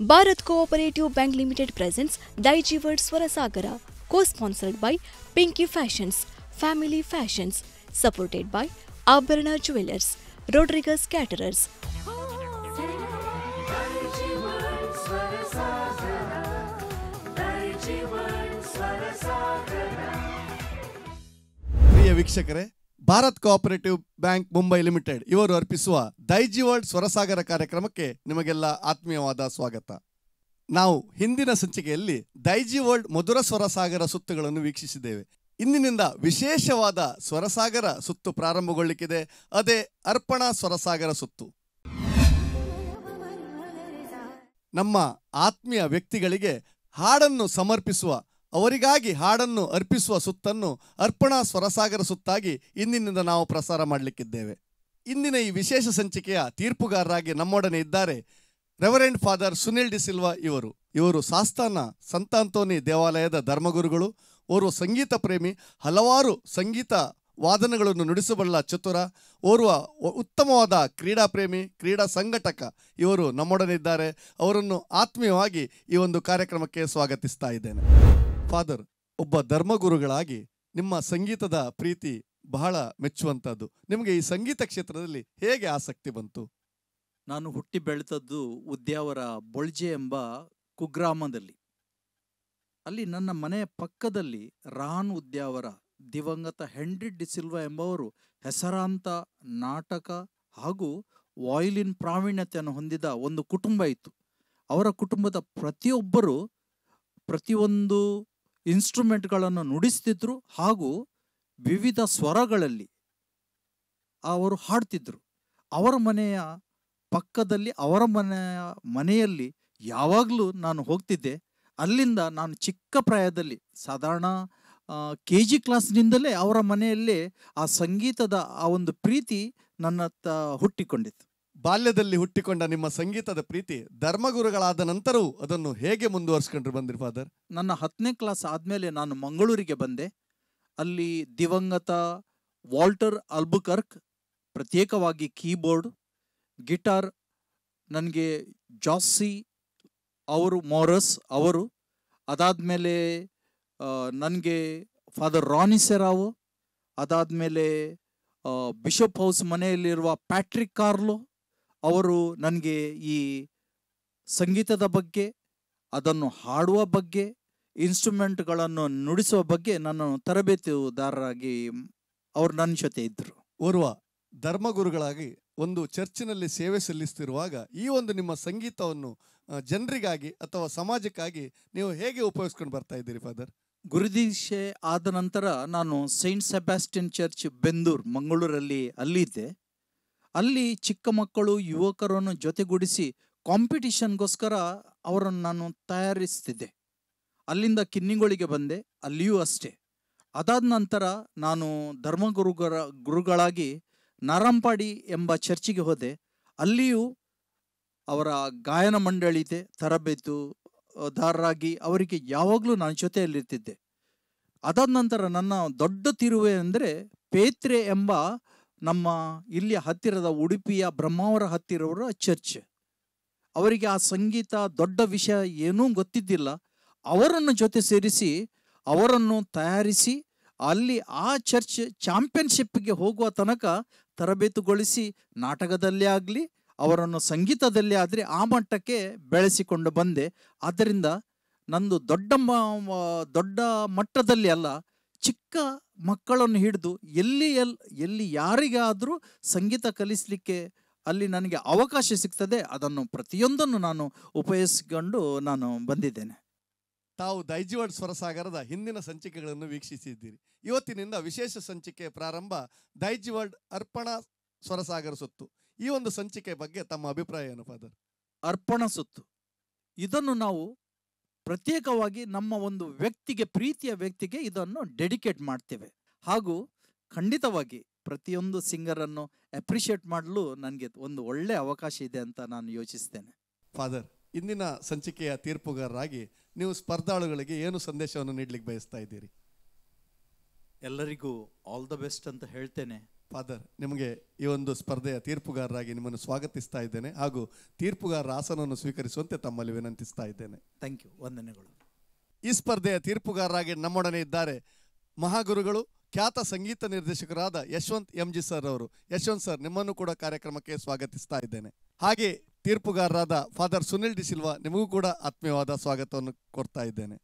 Bharat Cooperative Bank Limited presents Daiji World Swarasagara, co-sponsored by Pinky Fashions, Family Fashions, supported by Abharana Jewelers, Rodriguez Caterers. ಪ್ರಿಯ ವೀಕ್ಷಕರೇ, Bharat cooperative bank Mumbai limited ಇವರು ಅರ್ಪಿಸುವ Daiji world ಸ್ವರಸಾಗರ ಕಾರ್ಯಕ್ರಮಕ್ಕೆ ನಿಮಗೆಲ್ಲ ಆತ್ಮೀಯವಾದ ಸ್ವಾಗತ. ನಾವು ಹಿಂದಿನ ಸಂಚಿಕೆಯಲ್ಲಿ ದೈಜಿ ವರ್ಲ್ಡ್ ಮಧುರ ಸ್ವರಸಾಗರ ಸುತ್ತುಗಳನ್ನು ವೀಕ್ಷಿಸಿದ್ದೇವೆ. ಇಂದಿನಿಂದ ವಿಶೇಷವಾದ ಸ್ವರಸಾಗರ ಸುತ್ತು ಪ್ರಾರಂಭಗೊಳ್ಳಿಕ್ಕಿದೆ. ಅದೇ ಅರ್ಪಣಾ ಸ್ವರಸಾಗರ ಸುತ್ತು. ನಮ್ಮ ಆತ್ಮೀಯ ವ್ಯಕ್ತಿಗಳಿಗೆ ಹಾಡನ್ನು ಸಮರ್ಪಿಸುವ, ಅವರಿಗಾಗಿ ಹಾಡನ್ನು ಅರ್ಪಿಸುವ ಸುತ್ತನ್ನು ಅರ್ಪಣಾ ಸ್ವರಸಾಗರ ಸುತ್ತಾಗಿ ಇಂದಿನಿಂದ ನಾವು ಪ್ರಸಾರ ಮಾಡಲಿಕ್ಕಿದ್ದೇವೆ. ಇಂದಿನ ಈ ವಿಶೇಷ ಸಂಚಿಕೆಯ ತೀರ್ಪುಗಾರರಾಗಿ ನಮ್ಮೊಡನೆ ಇದ್ದಾರೆ reverend father Sunil D Silva ಇವರು ಸಾಸ್ತಾನ ಸಂತ ಅಂತೋನಿ ದೇವಾಲಯದ ಧರ್ಮಗುರುಗಳು. ಓರ್ವ ಸಂಗೀತ ಪ್ರೇಮಿ, ಹಲವಾರು ಸಂಗೀತ ವಾದನಗಳನ್ನು ನುಡಿಸಬಲ್ಲ ಚತುರ, ಓರ್ವ ಉತ್ತಮವಾದ ಕ್ರೀಡಾ ಪ್ರೇಮಿ, ಕ್ರೀಡಾ ಸಂಘಟಕ ಇವರು ನಮ್ಮೊಡನೆ ಇದ್ದಾರೆ. ಅವರನ್ನು ಆತ್ಮೀಯವಾಗಿ ಈ ಒಂದು ಕಾರ್ಯಕ್ರಮಕ್ಕೆ ಸ್ವಾಗತಿಸ್ತಾ ಇದ್ದೇನೆ. ಫಾದರ್, ಒಬ್ಬ ಧರ್ಮಗುರುಗಳಾಗಿ ನಿಮ್ಮ ಸಂಗೀತದ ಪ್ರೀತಿ ಬಹಳ ಮೆಚ್ಚುವಂಥದ್ದು. ನಿಮಗೆ ಈ ಸಂಗೀತ ಕ್ಷೇತ್ರದಲ್ಲಿ ಹೇಗೆ ಆಸಕ್ತಿ ಬಂತು? ನಾನು ಹುಟ್ಟಿ ಬೆಳೆದದ್ದು ಉದ್ಯಾವರ ಬೊಳ್ಜೆ ಎಂಬ ಕುಗ್ರಾಮದಲ್ಲಿ. ಅಲ್ಲಿ ನನ್ನ ಮನೆಯ ಪಕ್ಕದಲ್ಲಿ ರಾನ್ ಉದ್ಯಾವರ, ದಿವಂಗತ ಹೆನ್ರಿ ಡಿ ಸಿಲ್ವಾ ಎಂಬವರು ಹೆಸರಾಂತ ನಾಟಕ ಹಾಗೂ ವಾಯಿಲಿನ್ ಪ್ರಾವೀಣ್ಯತೆಯನ್ನು ಹೊಂದಿದ ಒಂದು ಕುಟುಂಬ ಇತ್ತು. ಅವರ ಕುಟುಂಬದ ಪ್ರತಿಯೊಬ್ಬರು ಪ್ರತಿಯೊಂದು ಇನ್ಸ್ಟ್ರೂಮೆಂಟ್ಗಳನ್ನು ನುಡಿಸ್ತಿದ್ರು ಹಾಗೂ ವಿವಿಧ ಸ್ವರಗಳಲ್ಲಿ ಅವರು ಹಾಡ್ತಿದ್ರು. ಅವರ ಮನೆಯ ಪಕ್ಕದಲ್ಲಿ ಅವರ ಮನೆಯಲ್ಲಿ ಯಾವಾಗಲೂ ನಾನು ಹೋಗ್ತಿದ್ದೆ. ಅಲ್ಲಿಂದ ನಾನು ಚಿಕ್ಕ ಪ್ರಾಯದಲ್ಲಿ ಸಾಧಾರಣ KG ಕ್ಲಾಸ್ನಿಂದಲೇ ಅವರ ಮನೆಯಲ್ಲೇ ಆ ಸಂಗೀತದ ಆ ಒಂದು ಪ್ರೀತಿ ನನ್ನ ಹುಟ್ಟಿಕೊಂಡಿತ್ತು. ಬಾಲ್ಯದಲ್ಲಿ ಹುಟ್ಟಿಕೊಂಡ ನಿಮ್ಮ ಸಂಗೀತದ ಪ್ರೀತಿ ಧರ್ಮಗುರುಗಳಾದ ನಂತರವೂ ಅದನ್ನು ಹೇಗೆ ಮುಂದುವರಿಸ್ಕೊಂಡ್ರು ಬಂದ್ರಿ ಫಾದರ್? ನನ್ನ 10ನೇ ಕ್ಲಾಸ್ ಆದಮೇಲೆ ನಾನು ಮಂಗಳೂರಿಗೆ ಬಂದೆ. ಅಲ್ಲಿ ದಿವಂಗತ ವಾಲ್ಟರ್ ಅಲ್ಬುಕರ್ಕ್ ಪ್ರತ್ಯೇಕವಾಗಿ ಕೀಬೋರ್ಡ್, ಗಿಟಾರ್ ನನಗೆ ಜಾಸ್ಸಿ ಮಾರಸ್ ಅವರು, ಅದಾದಮೇಲೆ ನನಗೆ ಫಾದರ್ ರಾನಿಸೆರಾವು, ಅದಾದಮೇಲೆ ಬಿಷಪ್ ಹೌಸ್ ಮನೆಯಲ್ಲಿರುವ ಪ್ಯಾಟ್ರಿಕ್ ಕಾರ್ಲೋ ಅವರು ನನಗೆ ಈ ಸಂಗೀತದ ಬಗ್ಗೆ, ಅದನ್ನು ಹಾಡುವ ಬಗ್ಗೆ, ಇನ್ಸ್ಟ್ರೂಮೆಂಟ್ಗಳನ್ನು ನುಡಿಸುವ ಬಗ್ಗೆ ನಾನು ತರಬೇತುದಾರರಾಗಿ ಅವರು ನನ್ನ ಜೊತೆ ಇದ್ದರು. ಓರ್ವ ಧರ್ಮಗುರುಗಳಾಗಿ ಒಂದು ಚರ್ಚಿನಲ್ಲಿ ಸೇವೆ ಸಲ್ಲಿಸ್ತಿರುವಾಗ ಈ ಒಂದು ನಿಮ್ಮ ಸಂಗೀತವನ್ನು ಜನರಿಗಾಗಿ ಅಥವಾ ಸಮಾಜಕ್ಕಾಗಿ ನೀವು ಹೇಗೆ ಉಪಯೋಗಿಸ್ಕೊಂಡು ಬರ್ತಾ ಇದ್ದೀರಿ ಫಾದರ್? ಗುರುದೀಕ್ಷೆ ಆದ ನಂತರ ನಾನು ಸೈಂಟ್ ಸೆಬಾಸ್ಟಿಯನ್ ಚರ್ಚ್ ಬೆಂದೂರ್ ಮಂಗಳೂರಲ್ಲಿ ಅಲ್ಲಿದ್ದೆ. ಅಲ್ಲಿ ಚಿಕ್ಕ ಮಕ್ಕಳು ಯುವಕರನ್ನು ಜೊತೆಗೂಡಿಸಿ ಕಾಂಪಿಟಿಷನ್ಗೋಸ್ಕರ ಅವರನ್ನು ನಾನು ತಯಾರಿಸ್ತಿದ್ದೆ. ಅಲ್ಲಿಂದ ಕಿನ್ನಿಗೋಳಿಗೆ ಬಂದೆ, ಅಲ್ಲಿಯೂ ಅಷ್ಟೇ. ಅದಾದ ನಂತರ ನಾನು ಗುರುಗಳಾಗಿ ನಾರಂಪಾಡಿ ಎಂಬ ಚರ್ಚಿಗೆ ಹೋದೆ. ಅಲ್ಲಿಯೂ ಅವರ ಗಾಯನ ಮಂಡಳಿ ಇದೆ, ತರಬೇತುದಾರರಾಗಿ ಅವರಿಗೆ ಯಾವಾಗಲೂ ನಾನು ಜೊತೆಯಲ್ಲಿರ್ತಿದ್ದೆ. ಅದಾದ ನಂತರ ನನ್ನ ದೊಡ್ಡ ತಿರುವೆ ಅಂದರೆ ಪೇತ್ರೆ ಎಂಬ ನಮ್ಮ ಇಲ್ಲಿಯ ಹತ್ತಿರದ ಉಡುಪಿಯ ಬ್ರಹ್ಮಾವರ ಹತ್ತಿರವರ ಚರ್ಚ್. ಅವರಿಗೆ ಆ ಸಂಗೀತ ದೊಡ್ಡ ವಿಷಯ ಏನೂ ಗೊತ್ತಿದ್ದಿಲ್ಲ. ಅವರನ್ನು ಜೊತೆ ಸೇರಿಸಿ ಅವರನ್ನು ತಯಾರಿಸಿ ಅಲ್ಲಿ ಆ ಚರ್ಚ್ ಚಾಂಪಿಯನ್ಶಿಪ್ಗೆ ಹೋಗುವ ತನಕ ತರಬೇತುಗೊಳಿಸಿ, ನಾಟಕದಲ್ಲೇ ಆಗಲಿ ಅವರನ್ನು ಸಂಗೀತದಲ್ಲೇ ಆದರೆ ಆ ಮಟ್ಟಕ್ಕೆ ಬೆಳೆಸಿಕೊಂಡು ಬಂದೆ. ಆದ್ದರಿಂದ ನಂದು ದೊಡ್ಡ ಮಟ್ಟದಲ್ಲಿ ಅಲ್ಲ, ಚಿಕ್ಕ ಮಕ್ಕಳನ್ನು ಹಿಡಿದು ಎಲ್ಲಿ ಯಾರಿಗಾದರೂ ಸಂಗೀತ ಕಲಿಸಲಿಕ್ಕೆ ಅಲ್ಲಿ ನನಗೆ ಅವಕಾಶ ಸಿಗ್ತದೆ, ಅದನ್ನು ಪ್ರತಿಯೊಂದನ್ನು ನಾನು ಉಪಯೋಗಿಸಿಕೊಂಡು ನಾನು ಬಂದಿದ್ದೇನೆ. ತಾವು ದೈಜಿ ವರ್ಲ್ಡ್ ಸ್ವರಸಾಗರದ ಹಿಂದಿನ ಸಂಚಿಕೆಗಳನ್ನು ವೀಕ್ಷಿಸಿದ್ದೀರಿ. ಇವತ್ತಿನಿಂದ ವಿಶೇಷ ಸಂಚಿಕೆ ಪ್ರಾರಂಭ, ದೈಜಿ ವರ್ಲ್ಡ್ ಅರ್ಪಣಾ ಸ್ವರಸಾಗರ ಸುತ್ತು. ಈ ಒಂದು ಸಂಚಿಕೆ ಬಗ್ಗೆ ತಮ್ಮ ಅಭಿಪ್ರಾಯ ಏನು ಫಾದರ್? ಅರ್ಪಣಾ ಸುತ್ತು ಇದನ್ನು ನಾವು ಪ್ರತ್ಯೇಕವಾಗಿ ನಮ್ಮ ಒಂದು ವ್ಯಕ್ತಿಗೆ, ಪ್ರೀತಿಯ ವ್ಯಕ್ತಿಗೆ ಇದನ್ನು ಡೆಡಿಕೇಟ್ ಮಾಡ್ತೇವೆ. ಹಾಗೂ ಖಂಡಿತವಾಗಿ ಪ್ರತಿಯೊಂದು ಸಿಂಗರನ್ನು ಅಪ್ರಿಷಿಯೇಟ್ ಮಾಡಲು ನನಗೆ ಒಂದು ಒಳ್ಳೆ ಅವಕಾಶ ಇದೆ ಅಂತ ನಾನು ಯೋಚಿಸ್ತೇನೆ. ಫಾದರ್, ಇಂದಿನ ಸಂಚಿಕೆಯ ತೀರ್ಪುಗಾರರಾಗಿ ನೀವು ಸ್ಪರ್ಧಾಳುಗಳಿಗೆ ಏನು ಸಂದೇಶವನ್ನು ನೀಡಲಿಕ್ಕೆ ಬಯಸ್ತಾ ಇದ್ದೀರಿ? ಎಲ್ಲರಿಗೂ ಆಲ್ ದ ಬೆಸ್ಟ್ ಅಂತ ಹೇಳ್ತೇನೆ. ಫಾದರ್, ನಿಮಗೆ ಈ ಒಂದು ಸ್ಪರ್ಧೆಯ ತೀರ್ಪುಗಾರರಾಗಿ ನಿಮ್ಮನ್ನು ಸ್ವಾಗತಿಸ್ತಾ ಇದ್ದೇನೆ ಹಾಗೂ ತೀರ್ಪುಗಾರರ ಆಸನವನ್ನು ಸ್ವೀಕರಿಸುವಂತೆ ತಮ್ಮಲ್ಲಿ ವಿನಂತಿಸ್ತಾ ಇದ್ದೇನೆ. ಥ್ಯಾಂಕ್ ಯು, ವಂದನೆಗಳು. ಈ ಸ್ಪರ್ಧೆಯ ತೀರ್ಪುಗಾರರಾಗಿ ನಮ್ಮೊಡನೆ ಇದ್ದಾರೆ ಮಹಾಗುರುಗಳು, ಖ್ಯಾತ ಸಂಗೀತ ನಿರ್ದೇಶಕರಾದ ಯಶವಂತ್ MG ಸರ್ ಅವರು. ಯಶವಂತ್ ಸರ್, ನಿಮ್ಮನ್ನು ಕೂಡ ಕಾರ್ಯಕ್ರಮಕ್ಕೆ ಸ್ವಾಗತಿಸ್ತಾ ಇದ್ದೇನೆ. ಹಾಗೆ ತೀರ್ಪುಗಾರರಾದ ಫಾದರ್ ಸುನಿಲ್ ಡಿ ಸಿಲ್ವಾ, ನಿಮಗೂ ಕೂಡ ಆತ್ಮೀಯವಾದ ಸ್ವಾಗತವನ್ನು ಕೊಡ್ತಾ ಇದ್ದೇನೆ.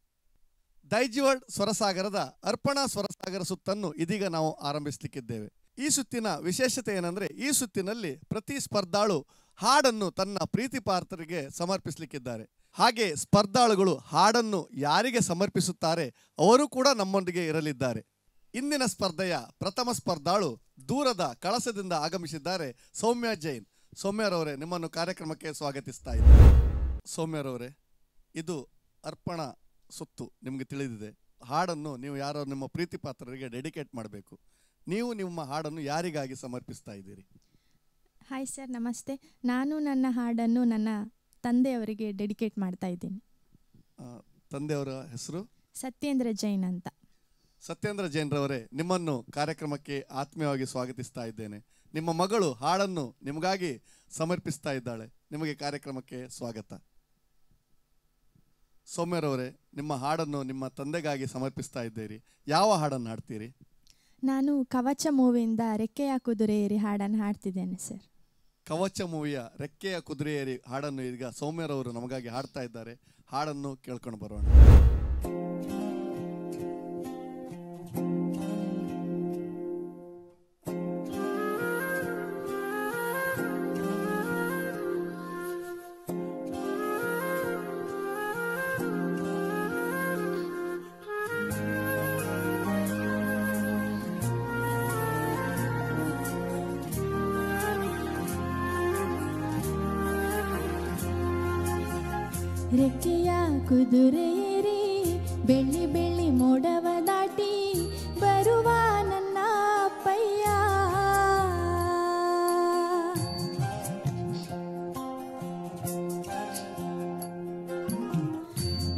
ದೈಜಿವರ್ಡ್ ಸ್ವರಸಾಗರದ ಅರ್ಪಣಾ ಸ್ವರಸಾಗರ ಸುತ್ತನ್ನು ಇದೀಗ ನಾವು ಆರಂಭಿಸಲಿಕ್ಕಿದ್ದೇವೆ. ಈ ಸುತ್ತಿನ ವಿಶೇಷತೆ ಏನಂದ್ರೆ, ಈ ಸುತ್ತಿನಲ್ಲಿ ಪ್ರತಿ ಸ್ಪರ್ಧಾಳು ಹಾಡನ್ನು ತನ್ನ ಪ್ರೀತಿ ಪಾತ್ರರಿಗೆ ಸಮರ್ಪಿಸಲಿಕ್ಕಿದ್ದಾರೆ. ಹಾಗೆ ಸ್ಪರ್ಧಾಳುಗಳು ಹಾಡನ್ನು ಯಾರಿಗೆ ಸಮರ್ಪಿಸುತ್ತಾರೆ ಅವರು ಕೂಡ ನಮ್ಮೊಂದಿಗೆ ಇರಲಿದ್ದಾರೆ. ಇಂದಿನ ಸ್ಪರ್ಧೆಯ ಪ್ರಥಮ ಸ್ಪರ್ಧಾಳು ದೂರದ ಕಳಸದಿಂದ ಆಗಮಿಸಿದ್ದಾರೆ, ಸೌಮ್ಯ ಜೈನ್. ಸೌಮ್ಯರವರೇ, ನಿಮ್ಮನ್ನು ಕಾರ್ಯಕ್ರಮಕ್ಕೆ ಸ್ವಾಗತಿಸ್ತಾ ಇದ್ದಾರೆ. ಸೌಮ್ಯರವರೇ, ಇದು ಅರ್ಪಣಾ ಸುತ್ತು, ನಿಮಗೆ ತಿಳಿದಿದೆ. ಹಾಡನ್ನು ನೀವು ಯಾರೋ ನಿಮ್ಮ ಪ್ರೀತಿ ಪಾತ್ರರಿಗೆ ಡೆಡಿಕೇಟ್ ಮಾಡಬೇಕು. ನೀವು ನಿಮ್ಮ ಹಾಡನ್ನು ಯಾರಿಗಾಗಿ ಸಮರ್ಪಿಸ್ತಾ ಇದ್ದೀರಿ? ಹಾಯ್ ಸರ್, ನಮಸ್ತೆ. ನಾನು ನನ್ನ ಹಾಡನ್ನು ನನ್ನ ತಂದೆಯವರಿಗೆ ಡೆಡಿಕೇಟ್ ಮಾಡ್ತಾ ಇದ್ದೀನಿ. ತಂದೆಯವರ ಹೆಸರು? ಸತ್ಯೇಂದ್ರ ಜೈನ್ ಅಂತ. ಸತ್ಯೇಂದ್ರ ಜೈನ್ರವರೇ, ನಿಮ್ಮನ್ನು ಕಾರ್ಯಕ್ರಮಕ್ಕೆ ಆತ್ಮೀಯವಾಗಿ ಸ್ವಾಗತಿಸ್ತಾ ಇದ್ದೇನೆ. ನಿಮ್ಮ ಮಗಳು ಹಾಡನ್ನು ನಿಮಗಾಗಿ ಸಮರ್ಪಿಸ್ತಾ ಇದ್ದಾಳೆ. ನಿಮಗೆ ಕಾರ್ಯಕ್ರಮಕ್ಕೆ ಸ್ವಾಗತ. ಸೌಮ್ಯರವರೇ, ನಿಮ್ಮ ಹಾಡನ್ನು ನಿಮ್ಮ ತಂದೆಗಾಗಿ ಸಮರ್ಪಿಸ್ತಾ ಇದ್ದೀರಿ. ಯಾವ ಹಾಡನ್ನು ಹಾಡ್ತೀರಿ? ನಾನು ಕವಚ ಮೂವಿಯಿಂದ ರೆಕ್ಕೆಯ ಕುದುರೆ ಏರಿ ಹಾಡನ್ನು ಹಾಡ್ತಿದ್ದೇನೆ ಸರ್. ಕವಚ ಮೂವಿಯ ರೆಕ್ಕೆಯ ಕುದುರೆ ಏರಿ ಹಾಡನ್ನು ಈಗ ಸೌಮ್ಯರವರು ನಮಗಾಗಿ ಹಾಡ್ತಾ ಇದ್ದಾರೆ. ಹಾಡನ್ನು ಕೇಳ್ಕೊಂಡು ಬರೋಣ. ರೆಕ್ಕೆಯ ಕುದುರೆ ಏರಿ ಬೆಳ್ಳಿ ಬೆಳ್ಳಿ ಮೋಡವ ದಾಟಿ ಬರುವ ನನ್ನ ಅಪ್ಪಯ್ಯ,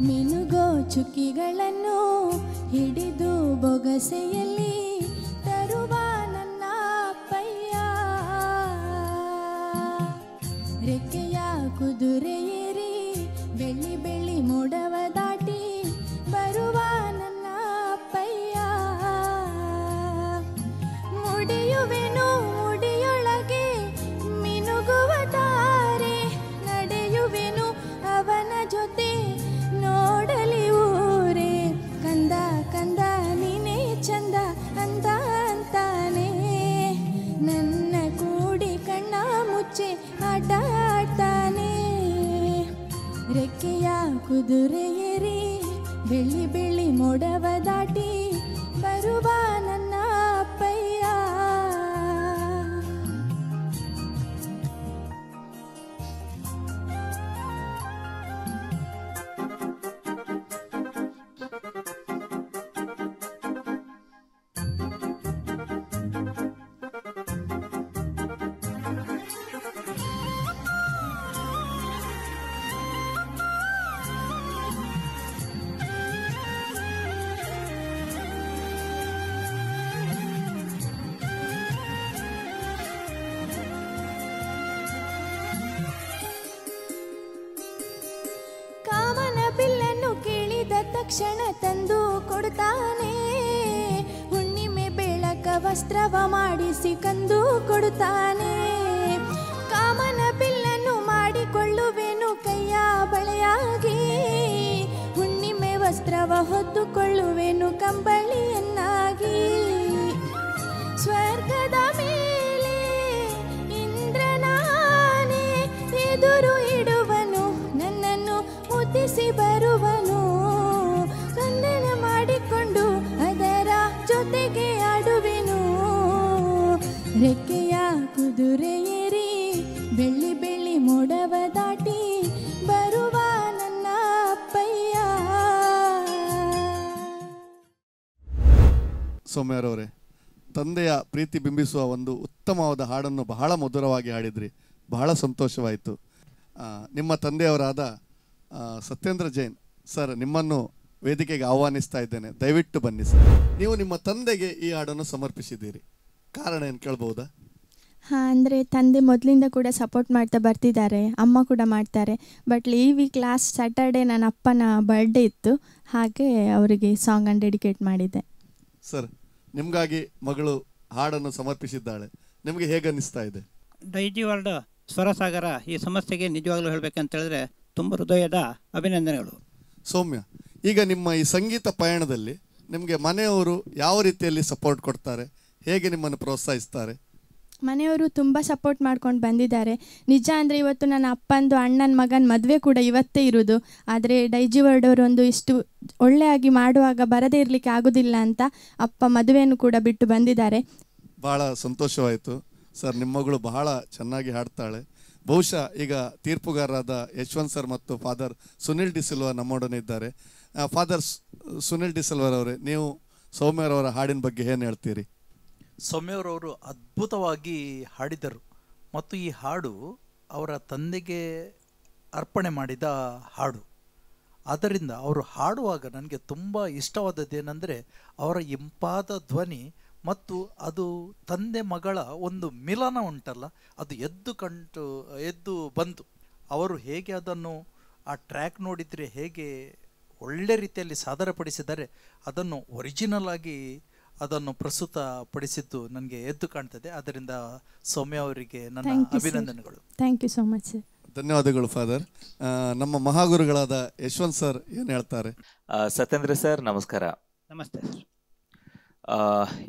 ಮಿನುಗೋ ಚುಕ್ಕಿಗಳನ್ನು ಹಿಡಿದು ಬೊಗಸೆಯಲ್ಲಿ ತರುವ ನನ್ನ ಅಪ್ಪಯ್ಯ. ರೆಕ್ಕೆಯ ಕುದುರೆ ಏರಿ ಬೆಳ್ಳಿ ಬೆಳ್ಳಿ ಮೋಡವ ದಾಟಿ ಬರುವ ನನ್ನ ಅಪ್ಪಯ್ಯ. ಮುಡಿಯುವೆನು ಮುಡಿಯೊಳಗೆ ಮಿನುಗುವ ತಾರೆ, ನಡೆಯುವೆನು ಅವನ ಜೊತೆ ನೋಡಲಿ ಊರೇ. ಕಂದ ಕಂದ ನೀನೇ ಚಂದ ಅಂದ ಅಂತಾನೆ, ನನ್ನ ಕೂಡಿ ಕಣ್ಣ ಮುಚ್ಚೆ ಆಟ ಆಡ್ತಾನೆ. ರೆಕ್ಕೆಯ ಕುದುರೆ ಏರಿ ಬೆಳ್ಳಿ ಬೆಳ್ಳಿ ಮೋಡವ ದಾಟಿ ಬರುವ ನನ್ನ ಅಪ್ಪಯ್ಯ. ಬಿಲ್ಲನ್ನು ಕೇಳಿದ ತಕ್ಷಣ ತಂದು ಕೊಡುತ್ತಾನೆ, ಹುಣ್ಣಿಮೆ ಬೆಳಕ ವಸ್ತ್ರವ ಮಾಡಿಸಿ ಕಂದು ಕೊಡುತ್ತಾನೆ. ಕಾಮನ ಬಿಲ್ಲನ್ನು ಮಾಡಿಕೊಳ್ಳುವೆನು ಕೈಯ ಬಳೆಯಾಗಿ, ಹುಣ್ಣಿಮೆ ವಸ್ತ್ರವ ಹೊತ್ತುಕೊಳ್ಳುವೆನು ಕಂಬಳಿಯನ್ನಾಗಿ. ಸ್ವರ್ಗದ ಮೇಲೆ ಇಂದ್ರನಾನೆ ಎದುರು ಇಡುವನು, ನನ್ನನ್ನು ಮುದ್ದಿಸಿ ಬರುವನು. ಕಂದನ ಮಾಡಿಕೊಂಡು ಅದರ ಜೊತೆಗೆ ಆಡುವೆನು. ರೆಕ್ಕೆಯ ಕುದುರೆ ಏರಿ ಬೆಳ್ಳಿ ಬೆಳ್ಳಿ ಮೋಡವ ದಾಟಿ ಬರುವ ನನ್ನ ಅಪ್ಪಯ್ಯ. ಸೌಮ್ಯರವರೇ, ತಂದೆಯ ಪ್ರೀತಿ ಬಿಂಬಿಸುವ ಒಂದು ಉತ್ತಮವಾದ ಹಾಡನ್ನು ಬಹಳ ಮಧುರವಾಗಿ ಹಾಡಿದ್ರಿ. ಬಹಳ ಸಂತೋಷವಾಯಿತು. ನಿಮ್ಮ ತಂದೆಯವರಾದ ಸತ್ಯೇಂದ್ರ ಜೈನ್ ಸರ್, ನಿಮ್ಮನ್ನು ವೇದಿಕೆಗೆ ಆಹ್ವಾನಿಸ್ತಾ ಇದ್ದೇನೆ. ದಯವಿಟ್ಟು ಬನ್ನಿ ಸರ್. ನೀವು ನಿಮ್ಮ ತಂದೆಗೆ ಈ ಹಾಡನ್ನು ಸಮರ್ಪಿಸಿದ್ದೀರಿ. ಕಾರಣ ಏನು ಕೇಳ್ಬೋದಾ? ಹಾಂ, ಅಂದರೆ ತಂದೆ ಮೊದಲಿಂದ ಕೂಡ ಸಪೋರ್ಟ್ ಮಾಡ್ತಾ ಬರ್ತಿದ್ದಾರೆ, ಅಮ್ಮ ಕೂಡ ಮಾಡ್ತಾರೆ. ಬಟ್ ಈ ವೀಕ್ ಲಾಸ್ಟ್ ಸ್ಯಾಟರ್ಡೆ ನನ್ನ ಅಪ್ಪನ ಬರ್ಡೇ ಇತ್ತು, ಹಾಗೆ ಅವರಿಗೆ ಸಾಂಗನ್ನು ಡೆಡಿಕೇಟ್ ಮಾಡಿದ್ದೆ. ಸರ್, ನಿಮಗಾಗಿ ಮಗಳು ಹಾಡನ್ನು ಸಮರ್ಪಿಸಿದ್ದಾಳೆ, ನಿಮಗೆ ಹೇಗೆ ಅನ್ನಿಸ್ತಾ ಇದೆ? ಡೈಜಿ ವರ್ಲ್ಡ್ ಸ್ವರಸಾಗರ ಈ ಸಂಸ್ಥೆಗೆ ನಿಜವಾಗ್ಲೂ ಹೇಳಬೇಕಂತ ಹೇಳಿದ್ರೆ ತುಂಬ ಹೃದಯದ ಅಭಿನಂದನೆಗಳು. ಸೌಮ್ಯ, ಈಗ ನಿಮ್ಮ ಈ ಸಂಗೀತ ಪಯಣದಲ್ಲಿ ನಿಮಗೆ ಮನೆಯವರು ಯಾವ ರೀತಿಯಲ್ಲಿ ಸಪೋರ್ಟ್ ಕೊಡ್ತಾರೆ, ಹೇಗೆ ನಿಮ್ಮನ್ನು ಪ್ರೋತ್ಸಾಹಿಸ್ತಾರೆ? ಮನೆಯವರು ತುಂಬ ಸಪೋರ್ಟ್ ಮಾಡ್ಕೊಂಡು ಬಂದಿದ್ದಾರೆ. ನಿಜ ಅಂದರೆ ಇವತ್ತು ನನ್ನ ಅಪ್ಪಂದು ಅಣ್ಣನ ಮಗನ ಮದುವೆ ಕೂಡ ಇವತ್ತೇ ಇರೋದು. ಆದರೆ ಡೈಜಿ ವರ್ಲ್ಡ್ ಅವರೊಂದು ಇಷ್ಟು ಒಳ್ಳೆಯಾಗಿ ಮಾಡುವಾಗ ಬರದೇ ಇರಲಿಕ್ಕೆ ಆಗೋದಿಲ್ಲ ಅಂತ ಅಪ್ಪ ಮದುವೆಯನ್ನು ಕೂಡ ಬಿಟ್ಟು ಬಂದಿದ್ದಾರೆ. ಭಾಳ ಸಂತೋಷವಾಯಿತು ಸರ್, ನಿಮ್ಮ ಮಗಳು ಬಹಳ ಚೆನ್ನಾಗಿ ಹಾಡ್ತಾಳೆ. ಬಹುಶಃ ಈಗ ತೀರ್ಪುಗಾರರಾದ ಯಶವಂತ್ ಸರ್ ಮತ್ತು ಫಾದರ್ ಸುನಿಲ್ ಡಿ ಸಿಲ್ವಾ ನಮ್ಮೊಡನೆ ಇದ್ದಾರೆ. ಫಾದರ್ ಸುನಿಲ್ ಡಿ ಸಿಲ್ವರವರೇ, ನೀವು ಸೌಮ್ಯರವರ ಹಾಡಿನ ಬಗ್ಗೆ ಏನು ಹೇಳ್ತೀರಿ? ಸೌಮ್ಯರವರು ಅದ್ಭುತವಾಗಿ ಹಾಡಿದರು ಮತ್ತು ಈ ಹಾಡು ಅವರ ತಂದೆಗೆ ಅರ್ಪಣೆ ಮಾಡಿದ ಹಾಡು. ಆದ್ದರಿಂದ ಅವರು ಹಾಡುವಾಗ ನನಗೆ ತುಂಬ ಇಷ್ಟವಾದದ್ದೇನೆಂದರೆ ಅವರ ಇಂಪಾದ ಧ್ವನಿ ಮತ್ತು ಅದು ತಂದೆ ಮಗಳ ಒಂದು ಮಿಲನ ಉಂಟಲ್ಲ, ಅದು ಎದ್ದು ಬಂತು. ಅವರು ಹೇಗೆ ಅದನ್ನು ಆ ಟ್ರ್ಯಾಕ್ ನೋಡಿದರೆ ಹೇಗೆ ಒಳ್ಳೆ ರೀತಿಯಲ್ಲಿ ಸಾದರಪಡಿಸಿದ್ದಾರೆ, ಅದನ್ನು ಒರಿಜಿನಲ್ ಆಗಿ ಅದನ್ನು ಪ್ರಸ್ತುತಪಡಿಸಿದ್ದು ನನಗೆ ಎದ್ದು ಕಾಣ್ತದೆ. ಅದರಿಂದ ಸೌಮ್ಯ ಅವರಿಗೆ ನನ್ನ ಅಭಿನಂದನೆಗಳು. Thank you so much sir. ಧನ್ಯವಾದಗಳು ಫಾದರ್. ನಮ್ಮ ಮಹಾಗುರುಗಳಾದ ಯಶವಂತ್ ಸರ್ ಏನು ಹೇಳ್ತಾರೆ? ಸತ್ಯೇಂದ್ರ ಸರ್ ನಮಸ್ಕಾರ. ನಮಸ್ತೆ ಸರ್.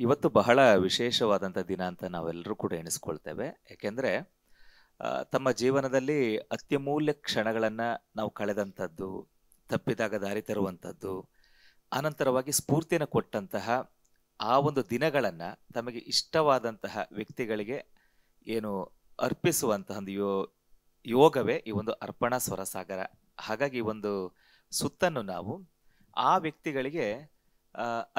ಇವತ್ತು ಬಹಳ ವಿಶೇಷವಾದಂಥ ದಿನ ಅಂತ ನಾವೆಲ್ಲರೂ ಕೂಡ ಎಣಿಸ್ಕೊಳ್ತೇವೆ. ಯಾಕೆಂದರೆ ತಮ್ಮ ಜೀವನದಲ್ಲಿ ಅತ್ಯಮೂಲ್ಯ ಕ್ಷಣಗಳನ್ನು ನಾವು ಕಳೆದಂಥದ್ದು, ತಪ್ಪಿದಾಗ ದಾರಿ ತರುವಂಥದ್ದು, ಅನಂತರವಾಗಿ ಸ್ಫೂರ್ತಿಯನ್ನು ಕೊಟ್ಟಂತಹ ಆ ಒಂದು ದಿನಗಳನ್ನು ತಮಗೆ ಇಷ್ಟವಾದಂತಹ ವ್ಯಕ್ತಿಗಳಿಗೆ ಏನು ಅರ್ಪಿಸುವಂತಹ ಒಂದು ಯೋಗವೇ ಈ ಒಂದು ಅರ್ಪಣಾ ಸ್ವರಸಾಗರ. ಹಾಗಾಗಿ ಈ ಒಂದು ಸುತ್ತನ್ನು ನಾವು ಆ ವ್ಯಕ್ತಿಗಳಿಗೆ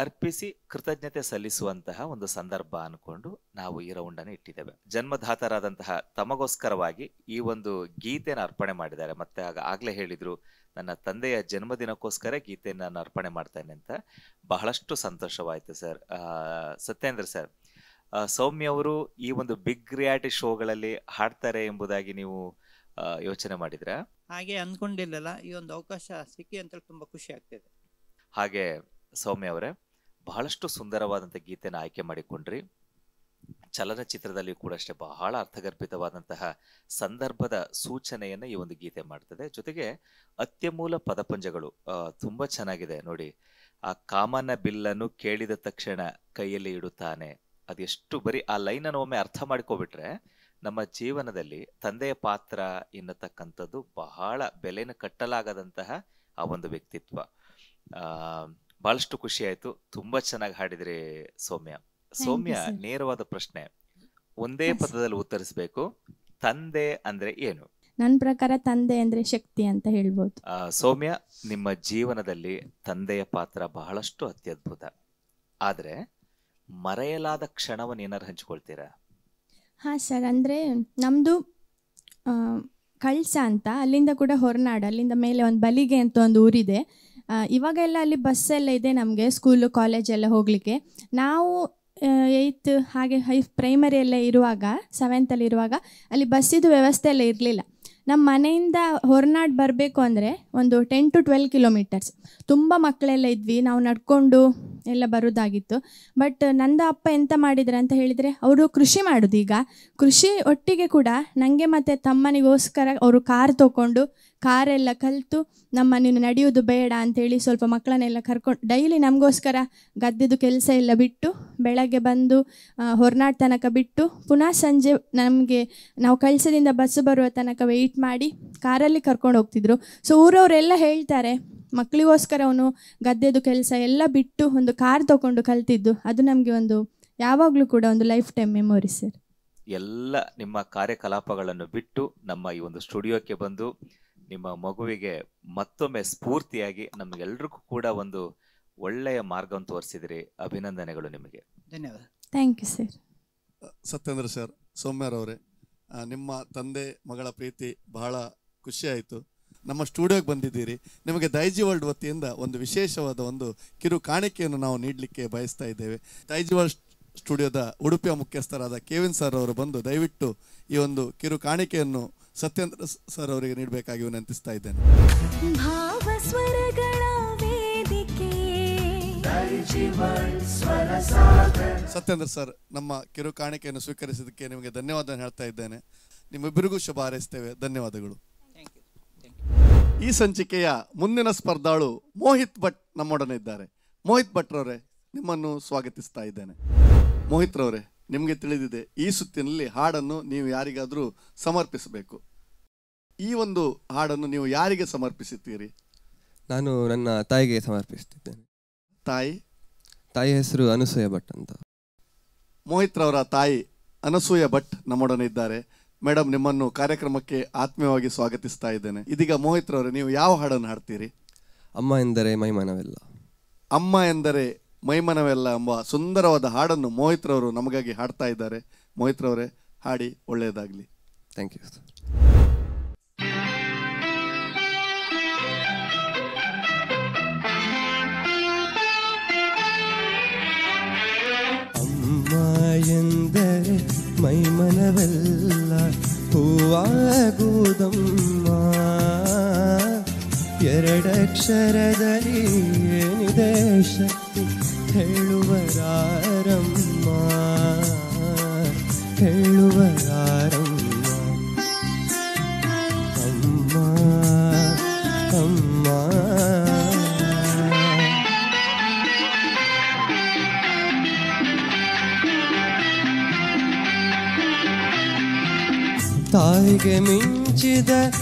ಅರ್ಪಿಸಿ ಕೃತಜ್ಞತೆ ಸಲ್ಲಿಸುವಂತಹ ಒಂದು ಸಂದರ್ಭ ಅನ್ಕೊಂಡು ನಾವು ಈ ರೌಂಡನ್ನು ಇಟ್ಟಿದ್ದೇವೆ. ಜನ್ಮದಾತರಾದಂತಹ ತಮಗೋಸ್ಕರವಾಗಿ ಈ ಒಂದು ಗೀತೆಯನ್ನು ಅರ್ಪಣೆ ಮಾಡಿದ್ದಾರೆ. ಮತ್ತೆ ಆಗಲೇ ಹೇಳಿದ್ರು, ನನ್ನ ತಂದೆಯ ಜನ್ಮದಿನಕ್ಕೋಸ್ಕರ ಗೀತೆಯನ್ನು ನಾನು ಅರ್ಪಣೆ ಮಾಡ್ತೇನೆ ಅಂತ. ಬಹಳಷ್ಟು ಸಂತೋಷವಾಯಿತು ಸರ್. ಸತ್ಯೇಂದ್ರ ಸರ್, ಸೌಮ್ಯ ಅವರು ಈ ಒಂದು ಬಿಗ್ ರಿಯಾಲಿಟಿ ಶೋಗಳಲ್ಲಿ ಹಾಡ್ತಾರೆ ಎಂಬುದಾಗಿ ನೀವು ಯೋಚನೆ ಮಾಡಿದ್ರ? ಹಾಗೆ ಅಂದ್ಕೊಂಡಿಲ್ಲಲ್ಲ, ಈ ಒಂದು ಅವಕಾಶ ಸಿಕ್ಕಿ ಅಂತ ತುಂಬ ಖುಷಿ ಆಗ್ತಿದೆ. ಹಾಗೆ ಸೌಮ್ಯ ಅವರೇ, ಬಹಳಷ್ಟು ಸುಂದರವಾದಂಥ ಗೀತೆನ ಆಯ್ಕೆ ಮಾಡಿಕೊಂಡ್ರಿ. ಚಲನಚಿತ್ರದಲ್ಲಿ ಕೂಡ ಅಷ್ಟೇ ಬಹಳ ಅರ್ಥಗರ್ಭಿತವಾದಂತಹ ಸಂದರ್ಭದ ಸೂಚನೆಯನ್ನು ಈ ಒಂದು ಗೀತೆ ಮಾಡ್ತದೆ. ಜೊತೆಗೆ ಅತ್ಯಮೂಲ ಪದಪುಂಜಗಳು ತುಂಬ ಚೆನ್ನಾಗಿದೆ ನೋಡಿ. ಆ ಕಾಮನ ಬಿಲ್ಲನ್ನು ಕೇಳಿದ ತಕ್ಷಣ ಕೈಯಲ್ಲಿ ಇಡುತ್ತಾನೆ, ಅದೆಷ್ಟು ಬರೀ ಆ ಲೈನನ್ನು ಒಮ್ಮೆ ಅರ್ಥ ಮಾಡ್ಕೊಬಿಟ್ರೆ ನಮ್ಮ ಜೀವನದಲ್ಲಿ ತಂದೆಯ ಪಾತ್ರ ಎನ್ನತಕ್ಕಂಥದ್ದು ಬಹಳ ಬೆಲೆನ ಕಟ್ಟಲಾಗದಂತಹ ಆ ಒಂದು ವ್ಯಕ್ತಿತ್ವ. ಬಹಳಷ್ಟು ಖುಷಿ ಆಯ್ತು. ತುಂಬಾ ಚೆನ್ನಾಗಿ ಹಾಡಿದ್ರಿ ಸೌಮ್ಯ. ಸೌಮ್ಯ, ನೇರವಾದ ಪ್ರಶ್ನೆ, ಒಂದೇ ಪದದಲ್ಲಿ ಉತ್ತರಿಸಬೇಕು. ತಂದೆ ಅಂದ್ರೆ ಏನು? ನನ್ನ ಪ್ರಕಾರ ತಂದೆ ಅಂದ್ರೆ ಶಕ್ತಿ ಅಂತ ಹೇಳ್ಬೋದು. ಸೌಮ್ಯ, ನಿಮ್ಮ ಜೀವನದಲ್ಲಿ ತಂದೆಯ ಪಾತ್ರ ಬಹಳಷ್ಟು ಅತ್ಯದ್ಭುತ. ಆದ್ರೆ ಮರೆಯಲಾದ ಕ್ಷಣವನ್ನು ಏನಾರು ಹಂಚಿಕೊಳ್ತೀರಾ? ಹಾಂ ಸರ್, ಅಂದರೆ ನಮ್ಮದು ಕಳ್ಸ ಅಂತ, ಅಲ್ಲಿಂದ ಕೂಡ ಹೊರನಾಡು, ಅಲ್ಲಿಂದ ಮೇಲೆ ಒಂದು ಬಲಿಗೆ ಅಂತ ಒಂದು ಊರಿದೆ. ಇವಾಗೆಲ್ಲ ಅಲ್ಲಿ ಬಸ್ಸೆಲ್ಲ ಇದೆ ನಮಗೆ, ಸ್ಕೂಲು ಕಾಲೇಜೆಲ್ಲ ಹೋಗಲಿಕ್ಕೆ. ನಾವು 8th ಹಾಗೆ ಪ್ರೈಮರಿ ಎಲ್ಲ ಇರುವಾಗ, 7th ಇರುವಾಗ ಅಲ್ಲಿ ಬಸ್ಸಿದು ವ್ಯವಸ್ಥೆ ಎಲ್ಲ ಇರಲಿಲ್ಲ. ನಮ್ಮ ಮನೆಯಿಂದ ಹೊರನಾಡು ಬರಬೇಕು ಅಂದರೆ ಒಂದು 10 to 12 ಕಿಲೋಮೀಟರ್ಸ್. ತುಂಬ ಮಕ್ಕಳೆಲ್ಲ ಇದ್ವಿ, ನಾವು ನಡ್ಕೊಂಡು ಎಲ್ಲ ಬರೋದಾಗಿತ್ತು. ಬಟ್ ನಂದು ಅಪ್ಪ ಎಂತ ಮಾಡಿದ್ರು ಅಂತ ಹೇಳಿದರೆ, ಅವರು ಕೃಷಿ ಮಾಡೋದು. ಈಗ ಕೃಷಿ ಒಟ್ಟಿಗೆ ಕೂಡ ನನಗೆ ಮತ್ತು ತಮ್ಮನಿಗೋಸ್ಕರ ಅವರು ಕಾರ್ ತೊಗೊಂಡು ಕಾರೆಲ್ಲ ಕಲಿತು, ನಮ್ಮ ನೀನು ನಡೆಯೋದು ಬೇಡ ಅಂಥೇಳಿ ಸ್ವಲ್ಪ ಮಕ್ಕಳನ್ನೆಲ್ಲ ಕರ್ಕೊಂಡು ಡೈಲಿ ನಮಗೋಸ್ಕರ ಗದ್ದೆದು ಕೆಲಸ ಎಲ್ಲ ಬಿಟ್ಟು ಬೆಳಗ್ಗೆ ಬಂದು ಹೊರನಾಡು ತನಕ ಬಿಟ್ಟು ಪುನಃ ಸಂಜೆ ನಮಗೆ ನಾವು ಕಳ್ಸದಿಂದ ಬಸ್ ಬರುವ ತನಕ ವೆಯ್ಟ್ ಮಾಡಿ ಕಾರಲ್ಲಿ ಕರ್ಕೊಂಡು ಹೋಗ್ತಿದ್ರು. ಸೊ ಊರವರೆಲ್ಲ ಹೇಳ್ತಾರೆ, ಮಕ್ಕಳಿಗೋಸ್ಕರ ಅವನು ಗದ್ದೆದು ಕೆಲಸ ಎಲ್ಲ ಬಿಟ್ಟು ಒಂದು ಕಾರ್ ತೊಗೊಂಡು ಕಲ್ತಿದ್ದು. ಅದು ನಮಗೆ ಒಂದು ಯಾವಾಗಲೂ ಕೂಡ ಒಂದು ಲೈಫ್ ಟೈಮ್ ಮೆಮೊರಿ ಸರ್. ಎಲ್ಲ ನಿಮ್ಮ ಕಾರ್ಯಕಲಾಪಗಳನ್ನು ಬಿಟ್ಟು ನಮ್ಮ ಈ ಒಂದು ಸ್ಟುಡಿಯೋಕ್ಕೆ ಬಂದು ನಿಮ್ಮ ಮಗುವಿಗೆ ಮತ್ತೊಮ್ಮೆ ಸ್ಫೂರ್ತಿಯಾಗಿ ನಮಗೆಲ್ರಿಗೂ ಕೂಡ ಒಂದು ಒಳ್ಳೆಯ ಮಾರ್ಗವನ್ನು ತೋರಿಸಿದ್ರಿ. ಅಭಿನಂದನೆಗಳು ನಿಮಗೆ. ಧನ್ಯವಾದ. Thank you sir. Satyendra sir, ಸೌಮ್ಯರವರೇ, ನಿಮ್ಮ ತಂದೆ ಮಗಳ ಪ್ರೀತಿ ಬಹಳ ಖುಷಿಯಾಯಿತು. ನಮ್ಮ ಸ್ಟುಡಿಯೋಗೆ ಬಂದಿದ್ದೀರಿ. ನಿಮಗೆ ದೈಜಿ ವರ್ಲ್ಡ್ ವತಿಯಿಂದ ಒಂದು ವಿಶೇಷವಾದ ಒಂದು ಕಿರು ಕಾಣಿಕೆಯನ್ನು ನಾವು ನೀಡಲಿಕ್ಕೆ ಬಯಸ್ತಾ ಇದ್ದೇವೆ. ದೈಜಿ ವರ್ಲ್ಡ್ ಸ್ಟುಡಿಯೋದ ಉಡುಪಿಯ ಮುಖ್ಯಸ್ಥರಾದ ಕೆವಿನ್ ಸರ್ ಅವರು ಬಂದು ದಯವಿಟ್ಟು ಈ ಒಂದು ಕಿರು ಕಾಣಿಕೆಯನ್ನು ಸತ್ಯೇಂದ್ರ ಸರ್ ಅವರಿಗೆ ನೀಡಬೇಕಾಗಿ ವಿನಂತಿಸ್ತಾ ಇದ್ದೇನೆ. ಸತ್ಯೇಂದ್ರ ಸರ್, ನಮ್ಮ ಕಿರು ಕಾಣಿಕೆಯನ್ನು ಸ್ವೀಕರಿಸಿದ್ದಕ್ಕೆ ನಿಮಗೆ ಧನ್ಯವಾದ ಹೇಳ್ತಾ ಇದ್ದೇನೆ. ನಿಮ್ಮಿಬ್ಬರಿಗೂ ಶುಭ ಹಾರೈಸ್ತೇವೆ. ಧನ್ಯವಾದಗಳು. ಈ ಸಂಚಿಕೆಯ ಮುಂದಿನ ಸ್ಪರ್ಧಾಳು ಮೋಹಿತ್ ಭಟ್ ನಮ್ಮೊಡನೆ ಇದ್ದಾರೆ. ಮೋಹಿತ್ ಭಟ್ರವರೇ, ನಿಮ್ಮನ್ನು ಸ್ವಾಗತಿಸ್ತಾ ಇದ್ದೇನೆ. ಮೋಹಿತ್ ರವರೇ, ನಿಮಗೆ ತಿಳಿದಿದೆ ಈ ಸುತ್ತಿನಲ್ಲಿ ಹಾಡನ್ನು ನೀವು ಯಾರಿಗಾದರೂ ಸಮರ್ಪಿಸಬೇಕು. ಈ ಒಂದು ಹಾಡನ್ನು ನೀವು ಯಾರಿಗೆ ಸಮರ್ಪಿಸುತ್ತೀರಿ? ನಾನು ನನ್ನ ತಾಯಿಗೆ ಸಮರ್ಪಿಸುತ್ತಿದ್ದೇನೆ. ತಾಯಿ ಹೆಸರು ಅನಸೂಯ ಭಟ್ ಅಂತ. ಮೋಹಿತ್ ರವರ ತಾಯಿ ಅನಸೂಯ ಭಟ್ ನಮ್ಮೊಡನೆ ಇದ್ದಾರೆ. ಮೇಡಮ್, ನಿಮ್ಮನ್ನು ಕಾರ್ಯಕ್ರಮಕ್ಕೆ ಆತ್ಮೀಯವಾಗಿ ಸ್ವಾಗತಿಸ್ತಾ ಇದ್ದೇನೆ. ಇದೀಗ ಮೋಹಿತ್ ರವರೇ, ನೀವು ಯಾವ ಹಾಡನ್ನು ಹಾಡ್ತೀರಿ? ಅಮ್ಮ ಎಂದರೆ ಮೈಮನವೆಲ್ಲ. ಅಮ್ಮ ಎಂದರೆ ಮೈಮನವೆಲ್ಲ ಎಂಬ ಸುಂದರವಾದ ಹಾಡನ್ನು ಮೋಹಿತ್ ರವರು ನಮಗಾಗಿ ಹಾಡ್ತಾ ಇದ್ದಾರೆ. ಮೋಹಿತ್ ರವರೇ, ಹಾಡಿ, ಒಳ್ಳೆಯದಾಗಲಿ. Thank you. ಅಮ್ಮ ಎಂದರೆ ಮೈಮನವೆಲ್ಲ ಹೂವಾಗುವುದಮ್ಮ, ಎರಡಕ್ಷರದಲ್ಲಿ ಏನಿದೆ ಶಕ್ತಿ ಹೇಳುವರಾರಮ್ಮ, ಹೇಳುವರಾರಮ್ಮ. ಅಮ್ಮ ಅಮ್ಮ ತಾಯಿಗೆ ಮಿಂಚಿದ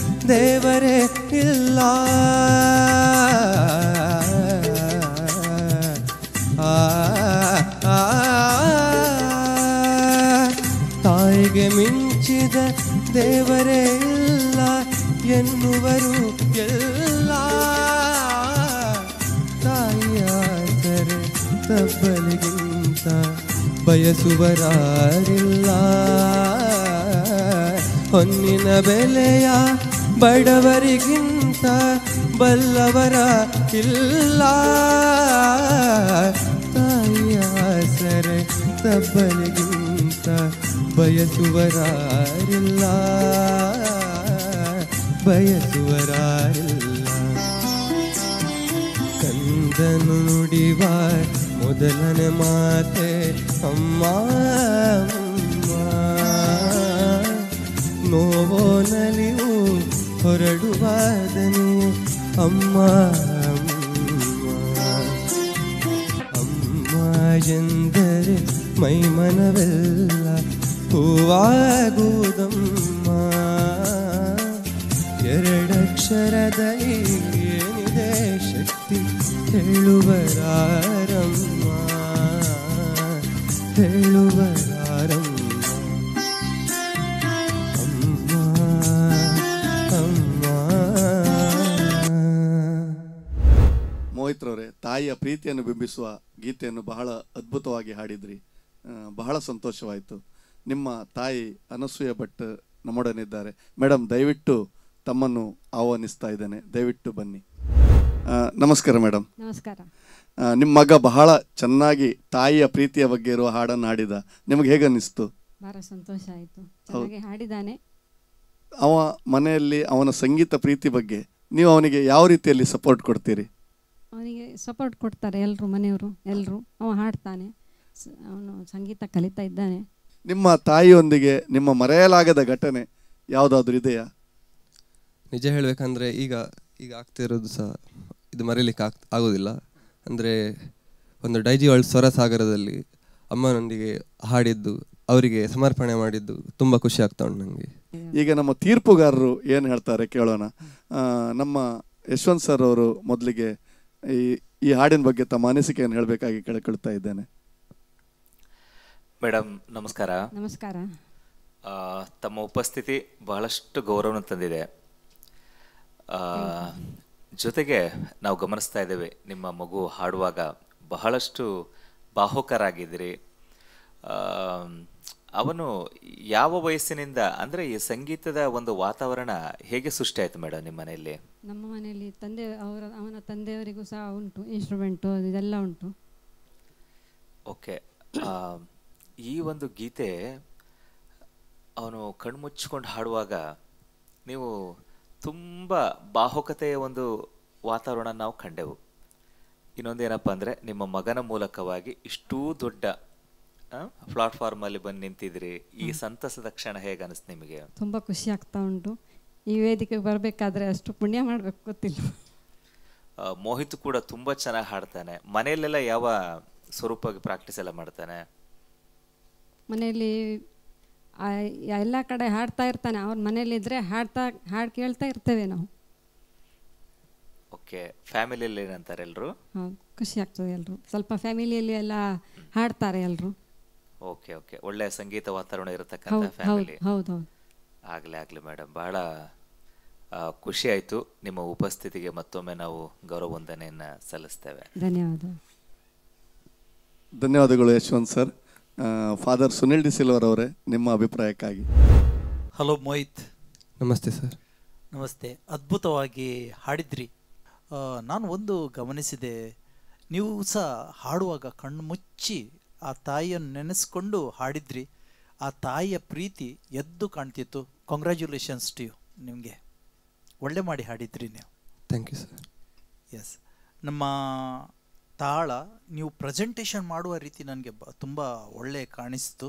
ದೇವರೇ ಇಲ್ಲ, ತಾಯಿಗೆ ಮಿಂಚಿದ ದೇವರೇ ಇಲ್ಲ ಎನ್ನುವರು ಎಲ್ಲ, ತಾಯಿಯ ಸರೆ ತಬ್ಬಲಿಗಿಂತ ಬಯಸುವರಾರಿಲ್ಲ, ಹೊನ್ನಿನ ಬೆಲೆಯ ಬಡವರಿಗಿಂತ ಬಲ್ಲವರ ಇಲ್ಲ, ತಾಯಿಯ ಸರೆ ತಬ್ಬಲಿಗಿಂತ ಬಯಸುವರಾರಿಲ್ಲ, ಬಯಸುವರಾರಿಲ್ಲ. ಕಂದನು ನುಡಿವ ಮೊದಲನೇ ಮಾತೆ ಅಮ್ಮ, ನೋವೋ ನಲಿವು ಹೊರಡುವ ದನಿಯು ಅಮ್ಮ, ಅಮ್ಮ ಎಂದರೆ ಮೈಮನವೆಲ್ಲ ಹೂವಾಗುವುದಮ್ಮ, ಎರಡಕ್ಷರದ ಏನಿದೆ ಶಕ್ತಿ ಹೇಳುವರಾರಮ್ಮ, ಹೇಳುವರಾರಮ್ಮ. ಮೋಹಿತ್ ರವರೇ, ತಾಯಿಯ ಪ್ರೀತಿಯನ್ನು ಬಿಂಬಿಸುವ ಗೀತೆಯನ್ನು ಬಹಳ ಅದ್ಭುತವಾಗಿ ಹಾಡಿದ್ರಿ. ಬಹಳ ಸಂತೋಷವಾಯಿತು. ನಿಮ್ಮ ತಾಯಿ ಅನಸೂಯ ಭಟ್ ನಮ್ಮೊಡನಿದ್ದಾರೆ. ಮೇಡಮ್, ದಯವಿಟ್ಟು ತಮ್ಮನ್ನು ಆಹ್ವಾನಿಸ್ತಾ ಇದ್ದೇನೆ, ದಯವಿಟ್ಟು ಬನ್ನಿ. ನಮಸ್ಕಾರ ಮೇಡಮ್. ನಮಸ್ಕಾರ. ನಿಮ್ಮ ಮಗ ಬಹಳ ಚೆನ್ನಾಗಿ ತಾಯಿಯ ಪ್ರೀತಿಯ ಬಗ್ಗೆ ಇರುವ ಹಾಡನ್ನು ಹಾಡಿದ. ನಿಮಗೆ ಹೇಗೆ ಅನ್ನಿಸ್ತು? ಬಹಳ ಸಂತೋಷ ಆಯಿತು, ಚೆನ್ನಾಗಿ ಹಾಡಿದ್ದಾನೆ. ಅವ ಮನೆಯಲ್ಲಿ ಅವನ ಸಂಗೀತ ಪ್ರೀತಿ ಬಗ್ಗೆ ನೀವು ಅವನಿಗೆ ಯಾವ ರೀತಿಯಲ್ಲಿ ಸಪೋರ್ಟ್ ಕೊಡ್ತೀರಿ? ಅವನಿಗೆ ಸಪೋರ್ಟ್ ಕೊಡ್ತಾರೆ ಎಲ್ಲರೂ, ಮನೆಯವರು ಎಲ್ಲರೂ. ಅವ ಹಾಡ್ತಾನೆ, ಅವನು ಸಂಗೀತ ಕಲಿತಾ ಇದ್ದಾನೆ. ನಿಮ್ಮ ತಾಯಿಯೊಂದಿಗೆ ನಿಮ್ಮ ಮರೆಯಲಾಗದ ಘಟನೆ ಯಾವುದಾದ್ರೂ ಇದೆಯಾ? ನಿಜ ಹೇಳಬೇಕಂದ್ರೆ ಈಗ ಆಗ್ತಿರೋದು ಸಹ ಇದು ಮರೀಲಿಕ್ಕೆ ಆಗೋದಿಲ್ಲ. ಅಂದರೆ ಒಂದು ಡೈಜಿ ವರ್ಲ್ಡ್ ಸ್ವರಸಾಗರದಲ್ಲಿ ಅಮ್ಮನೊಂದಿಗೆ ಹಾಡಿದ್ದು, ಅವರಿಗೆ ಸಮರ್ಪಣೆ ಮಾಡಿದ್ದು ತುಂಬ ಖುಷಿ ಆಗ್ತಾ ಉಂಟು ನನಗೆ. ಈಗ ನಮ್ಮ ತೀರ್ಪುಗಾರರು ಏನು ಹೇಳ್ತಾರೆ ಕೇಳೋಣ. ನಮ್ಮ ಯಶವಂತ್ ಸರ್ ಅವರು ಮೊದಲಿಗೆ ಈ ಹಾಡಿನ ಬಗ್ಗೆ ತಮ್ಮ ಅನಿಸಿಕೆಯನ್ನು ಹೇಳಬೇಕಾಗಿ ಕೇಳಿಕೊಳ್ತಾ ಇದ್ದೇನೆ. ಮೇಡಮ್ ನಮಸ್ಕಾರ. ನಮಸ್ಕಾರ. ತಮ್ಮ ಉಪಸ್ಥಿತಿ ಬಹಳಷ್ಟು ಗೌರವವನ್ನು ತಂದಿದೆ. ಜೊತೆಗೆ ನಾವು ಗಮನಿಸ್ತಾ ಇದ್ದೇವೆ, ನಿಮ್ಮ ಮಗು ಹಾಡುವಾಗ ಬಹಳಷ್ಟು ಭಾವುಕರಾಗಿದ್ದೀರಿ. ಅವನು ಯಾವ ವಯಸ್ಸಿನಿಂದ, ಅಂದರೆ ಈ ಸಂಗೀತದ ಒಂದು ವಾತಾವರಣ ಹೇಗೆ ಸೃಷ್ಟಿ ಆಯಿತು ಮೇಡಮ್ ನಿಮ್ಮ ಮನೆಯಲ್ಲಿ? ನಮ್ಮ ಮನೆಯಲ್ಲಿ ಅವನ ತಂದೆಯವರಿಗೂ ಸಹ ಉಂಟು, ಇನ್ಸ್ಟ್ರೂಮೆಂಟು ಇದೆಲ್ಲ ಉಂಟು. ಓಕೆ. ಈ ಒಂದು ಗೀತೆ ಅವನು ಕಣ್ಮುಚ್ಕೊಂಡು ಹಾಡುವಾಗ ನೀವು ತುಂಬ ಬಾಹುಕತೆಯ ಒಂದು ವಾತಾವರಣ ನಾವು ಕಂಡೆವು. ಇನ್ನೊಂದೇನಪ್ಪ ಅಂದರೆ ನಿಮ್ಮ ಮಗನ ಮೂಲಕವಾಗಿ ಇಷ್ಟೂ ದೊಡ್ಡ ಪ್ಲಾಟ್ಫಾರ್ಮಲ್ಲಿ ಬಂದು ನಿಂತಿದ್ರಿ. ಈ ಸಂತಸದ ಕ್ಷಣ ಹೇಗೆ ಅನಿಸ್ತು ನಿಮಗೆ? ತುಂಬ ಖುಷಿ ಆಗ್ತಾ ಉಂಟು. ಈ ವೇದಿಕೆಗೆ ಬರಬೇಕಾದ್ರೆ ಅಷ್ಟು ಪುಣ್ಯ ಮಾಡಬೇಕು ಗೊತ್ತಿಲ್ಲ. ಮೋಹಿತ್ ಕೂಡ ತುಂಬ ಚೆನ್ನಾಗಿ ಹಾಡ್ತಾನೆ. ಮನೆಯಲ್ಲೆಲ್ಲ ಯಾವ ಸ್ವರೂಪವಾಗಿ ಪ್ರಾಕ್ಟೀಸ್ ಎಲ್ಲ ಮಾಡ್ತಾನೆ? ಮನೆಯಲ್ಲಿ ಎಲ್ಲ ಕಡೆ ಹಾಡ್ತಾ ಇರ್ತಾನೆ. ಅವ್ರ ಮನೇಲಿದ್ದರೆ ಹಾಡು ಕೇಳ್ತಾ ಇರ್ತೇವೆ ನಾವು. ಓಕೆ, ಫ್ಯಾಮಿಲಿಯಲ್ಲಿ ಏನಂತಾರೆ ಎಲ್ಲರೂ? ಹೌದು, ಖುಷಿ ಆಗ್ತದೆ ಎಲ್ಲರೂ. ಸ್ವಲ್ಪ ಫ್ಯಾಮಿಲಿಯಲ್ಲಿ ಎಲ್ಲ ಹಾಡ್ತಾರೆ ಎಲ್ಲರೂ. ಓಕೆ ಓಕೆ, ಒಳ್ಳೆಯ ಸಂಗೀತ ವಾತಾವರಣ ಇರತಕ್ಕಂಥ ಫ್ಯಾಮಿಲಿ. ಹೌದು. ಆಗಲಿ ಮೇಡಮ್, ಬಹಳ ಖುಷಿ ಆಯಿತು. ನಿಮ್ಮ ಉಪಸ್ಥಿತಿಗೆ ಮತ್ತೊಮ್ಮೆ ನಾವು ಗೌರವ ವಂದನೆಯನ್ನು ಸಲ್ಲಿಸ್ತೇವೆ. ಧನ್ಯವಾದಗಳು Yashwant sir. Father Sunil D silver ಅವರೇ, ನಿಮ್ಮ ಅಭಿಪ್ರಾಯಕ್ಕಾಗಿ. ಹಲೋ ಮೋಹಿತ್. ನಮಸ್ತೆ ಸರ್. ನಮಸ್ತೆ. ಅದ್ಭುತವಾಗಿ ಹಾಡಿದ್ರಿ. ನಾನು ಒಂದು ಗಮನಿಸಿದೆ, ನೀವು ಸಹ ಹಾಡುವಾಗ ಕಣ್ಣು ಮುಚ್ಚಿ ಆ ತಾಯಿಯನ್ನು ನೆನೆಸ್ಕೊಂಡು ಹಾಡಿದ್ರಿ. ಆ ತಾಯಿಯ ಪ್ರೀತಿ ಎದ್ದು ಕಾಣ್ತಿತ್ತು. Congratulations to you. ನಿಮಗೆ ಒಳ್ಳೆ ಮಾಡಿ ಹಾಡಿದ್ರಿ ನೀವು. Thank you sir. ಎಸ್, ನಮ್ಮ ತಾಳ ನೀವು ಪ್ರೆಸೆಂಟೇಷನ್ ಮಾಡುವ ರೀತಿ ನನಗೆ ತುಂಬ ಒಳ್ಳೆ ಕಾಣಿಸ್ತು.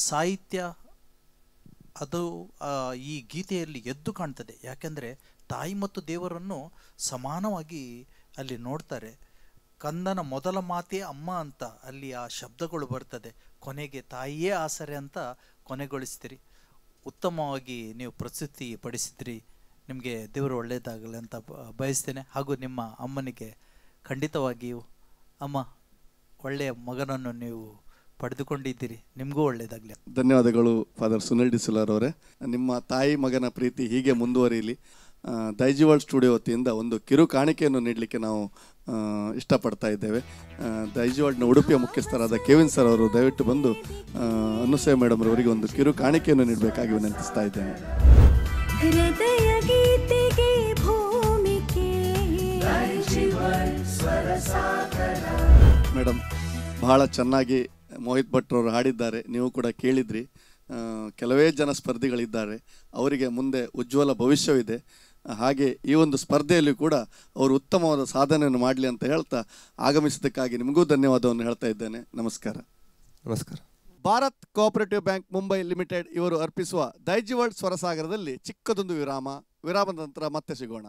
ಸಾಹಿತ್ಯ ಅದು ಈ ಗೀತೆಯಲ್ಲಿ ಎದ್ದು ಕಾಣ್ತದೆ. ಯಾಕೆಂದರೆ ತಾಯಿ ಮತ್ತು ದೇವರನ್ನು ಸಮಾನವಾಗಿ ಅಲ್ಲಿ ನೋಡ್ತಾರೆ. ಕಂದನ ಮೊದಲ ಮಾತೇ ಅಮ್ಮ ಅಂತ ಅಲ್ಲಿ ಆ ಶಬ್ದಗಳು ಬರ್ತದೆ. ಕೊನೆಗೆ ತಾಯಿಯೇ ಆಸರೆ ಅಂತ ಕೊನೆಗೊಳಿಸ್ತೀರಿ. ಉತ್ತಮವಾಗಿ ನೀವು ಪ್ರಸ್ತುತಿ ಪಡಿಸಿದ್ರಿ. ನಿಮಗೆ ದೇವರು ಒಳ್ಳೆಯದಾಗಲಿ ಅಂತ ಬಯಸ್ತೇನೆ. ಹಾಗೂ ನಿಮ್ಮ ಅಮ್ಮನಿಗೆ ಖಂಡಿತವಾಗಿಯೂ ಅಮ್ಮ, ಒಳ್ಳೆಯ ಮಗನನ್ನು ನೀವು ಪಡೆದುಕೊಂಡಿದ್ದೀರಿ. ನಿಮಗೂ ಒಳ್ಳೆಯದಾಗಲಿ. ಧನ್ಯವಾದಗಳು ಫಾದರ್ ಸುನಿಲ್ ಡಿ ಸಿಲ್ವರ್ ಅವರೇ. ನಿಮ್ಮ ತಾಯಿ ಮಗನ ಪ್ರೀತಿ ಹೀಗೆ ಮುಂದುವರಿಯಲಿ. ದೈಜಿ ವರ್ಲ್ಡ್ ಸ್ಟುಡಿಯೋ ವತಿಯಿಂದ ಒಂದು ಕಿರು ಕಾಣಿಕೆಯನ್ನು ನೀಡಲಿಕ್ಕೆ ನಾವು ಇಷ್ಟಪಡ್ತಾ ಇದ್ದೇವೆ. ದೈಜಿ ವರ್ಲ್ಡ್ನ ಉಡುಪಿಯ ಮುಖ್ಯಸ್ಥರಾದ ಕೆವಿನ್ ಸರ್ ಅವರು ದಯವಿಟ್ಟು ಬಂದು ಅನುಸೂಯ ಮೇಡಮ್ ಅವರಿಗೆ ಒಂದು ಕಿರು ಕಾಣಿಕೆಯನ್ನು ನೀಡಬೇಕಾಗಿ ವಿನಂತಿಸ್ತಾ ಇದ್ದೇನೆ. ಮೇಡಮ್, ಬಹಳ ಚೆನ್ನಾಗಿ ಮೋಹಿತ್ ಭಟ್ರವರು ಹಾಡಿದ್ದಾರೆ. ನೀವು ಕೂಡ ಕೇಳಿದ್ರಿ. ಕೆಲವೇ ಜನ ಸ್ಪರ್ಧಿಗಳಿದ್ದಾರೆ, ಅವರಿಗೆ ಮುಂದೆ ಉಜ್ವಲ ಭವಿಷ್ಯವಿದೆ. ಹಾಗೆ ಈ ಒಂದು ಸ್ಪರ್ಧೆಯಲ್ಲಿ ಕೂಡ ಅವರು ಉತ್ತಮವಾದ ಸಾಧನೆಯನ್ನು ಮಾಡಲಿ ಅಂತ ಹೇಳ್ತಾ ಆಗಮಿಸಿದ್ದಕ್ಕಾಗಿ ನಿಮಗೂ ಧನ್ಯವಾದವನ್ನು ಹೇಳ್ತಾ ಇದ್ದೇನೆ. ನಮಸ್ಕಾರ. ನಮಸ್ಕಾರ. Bharat cooperative bank Mumbai limited ಇವರು ಅರ್ಪಿಸುವ ದೈಜಿ ವರ್ಲ್ಡ್ ಸ್ವರಸಾಗರದಲ್ಲಿ ಚಿಕ್ಕದೊಂದು ವಿರಾಮದ ನಂತರ ಮತ್ತೆ ಸಿಗೋಣ.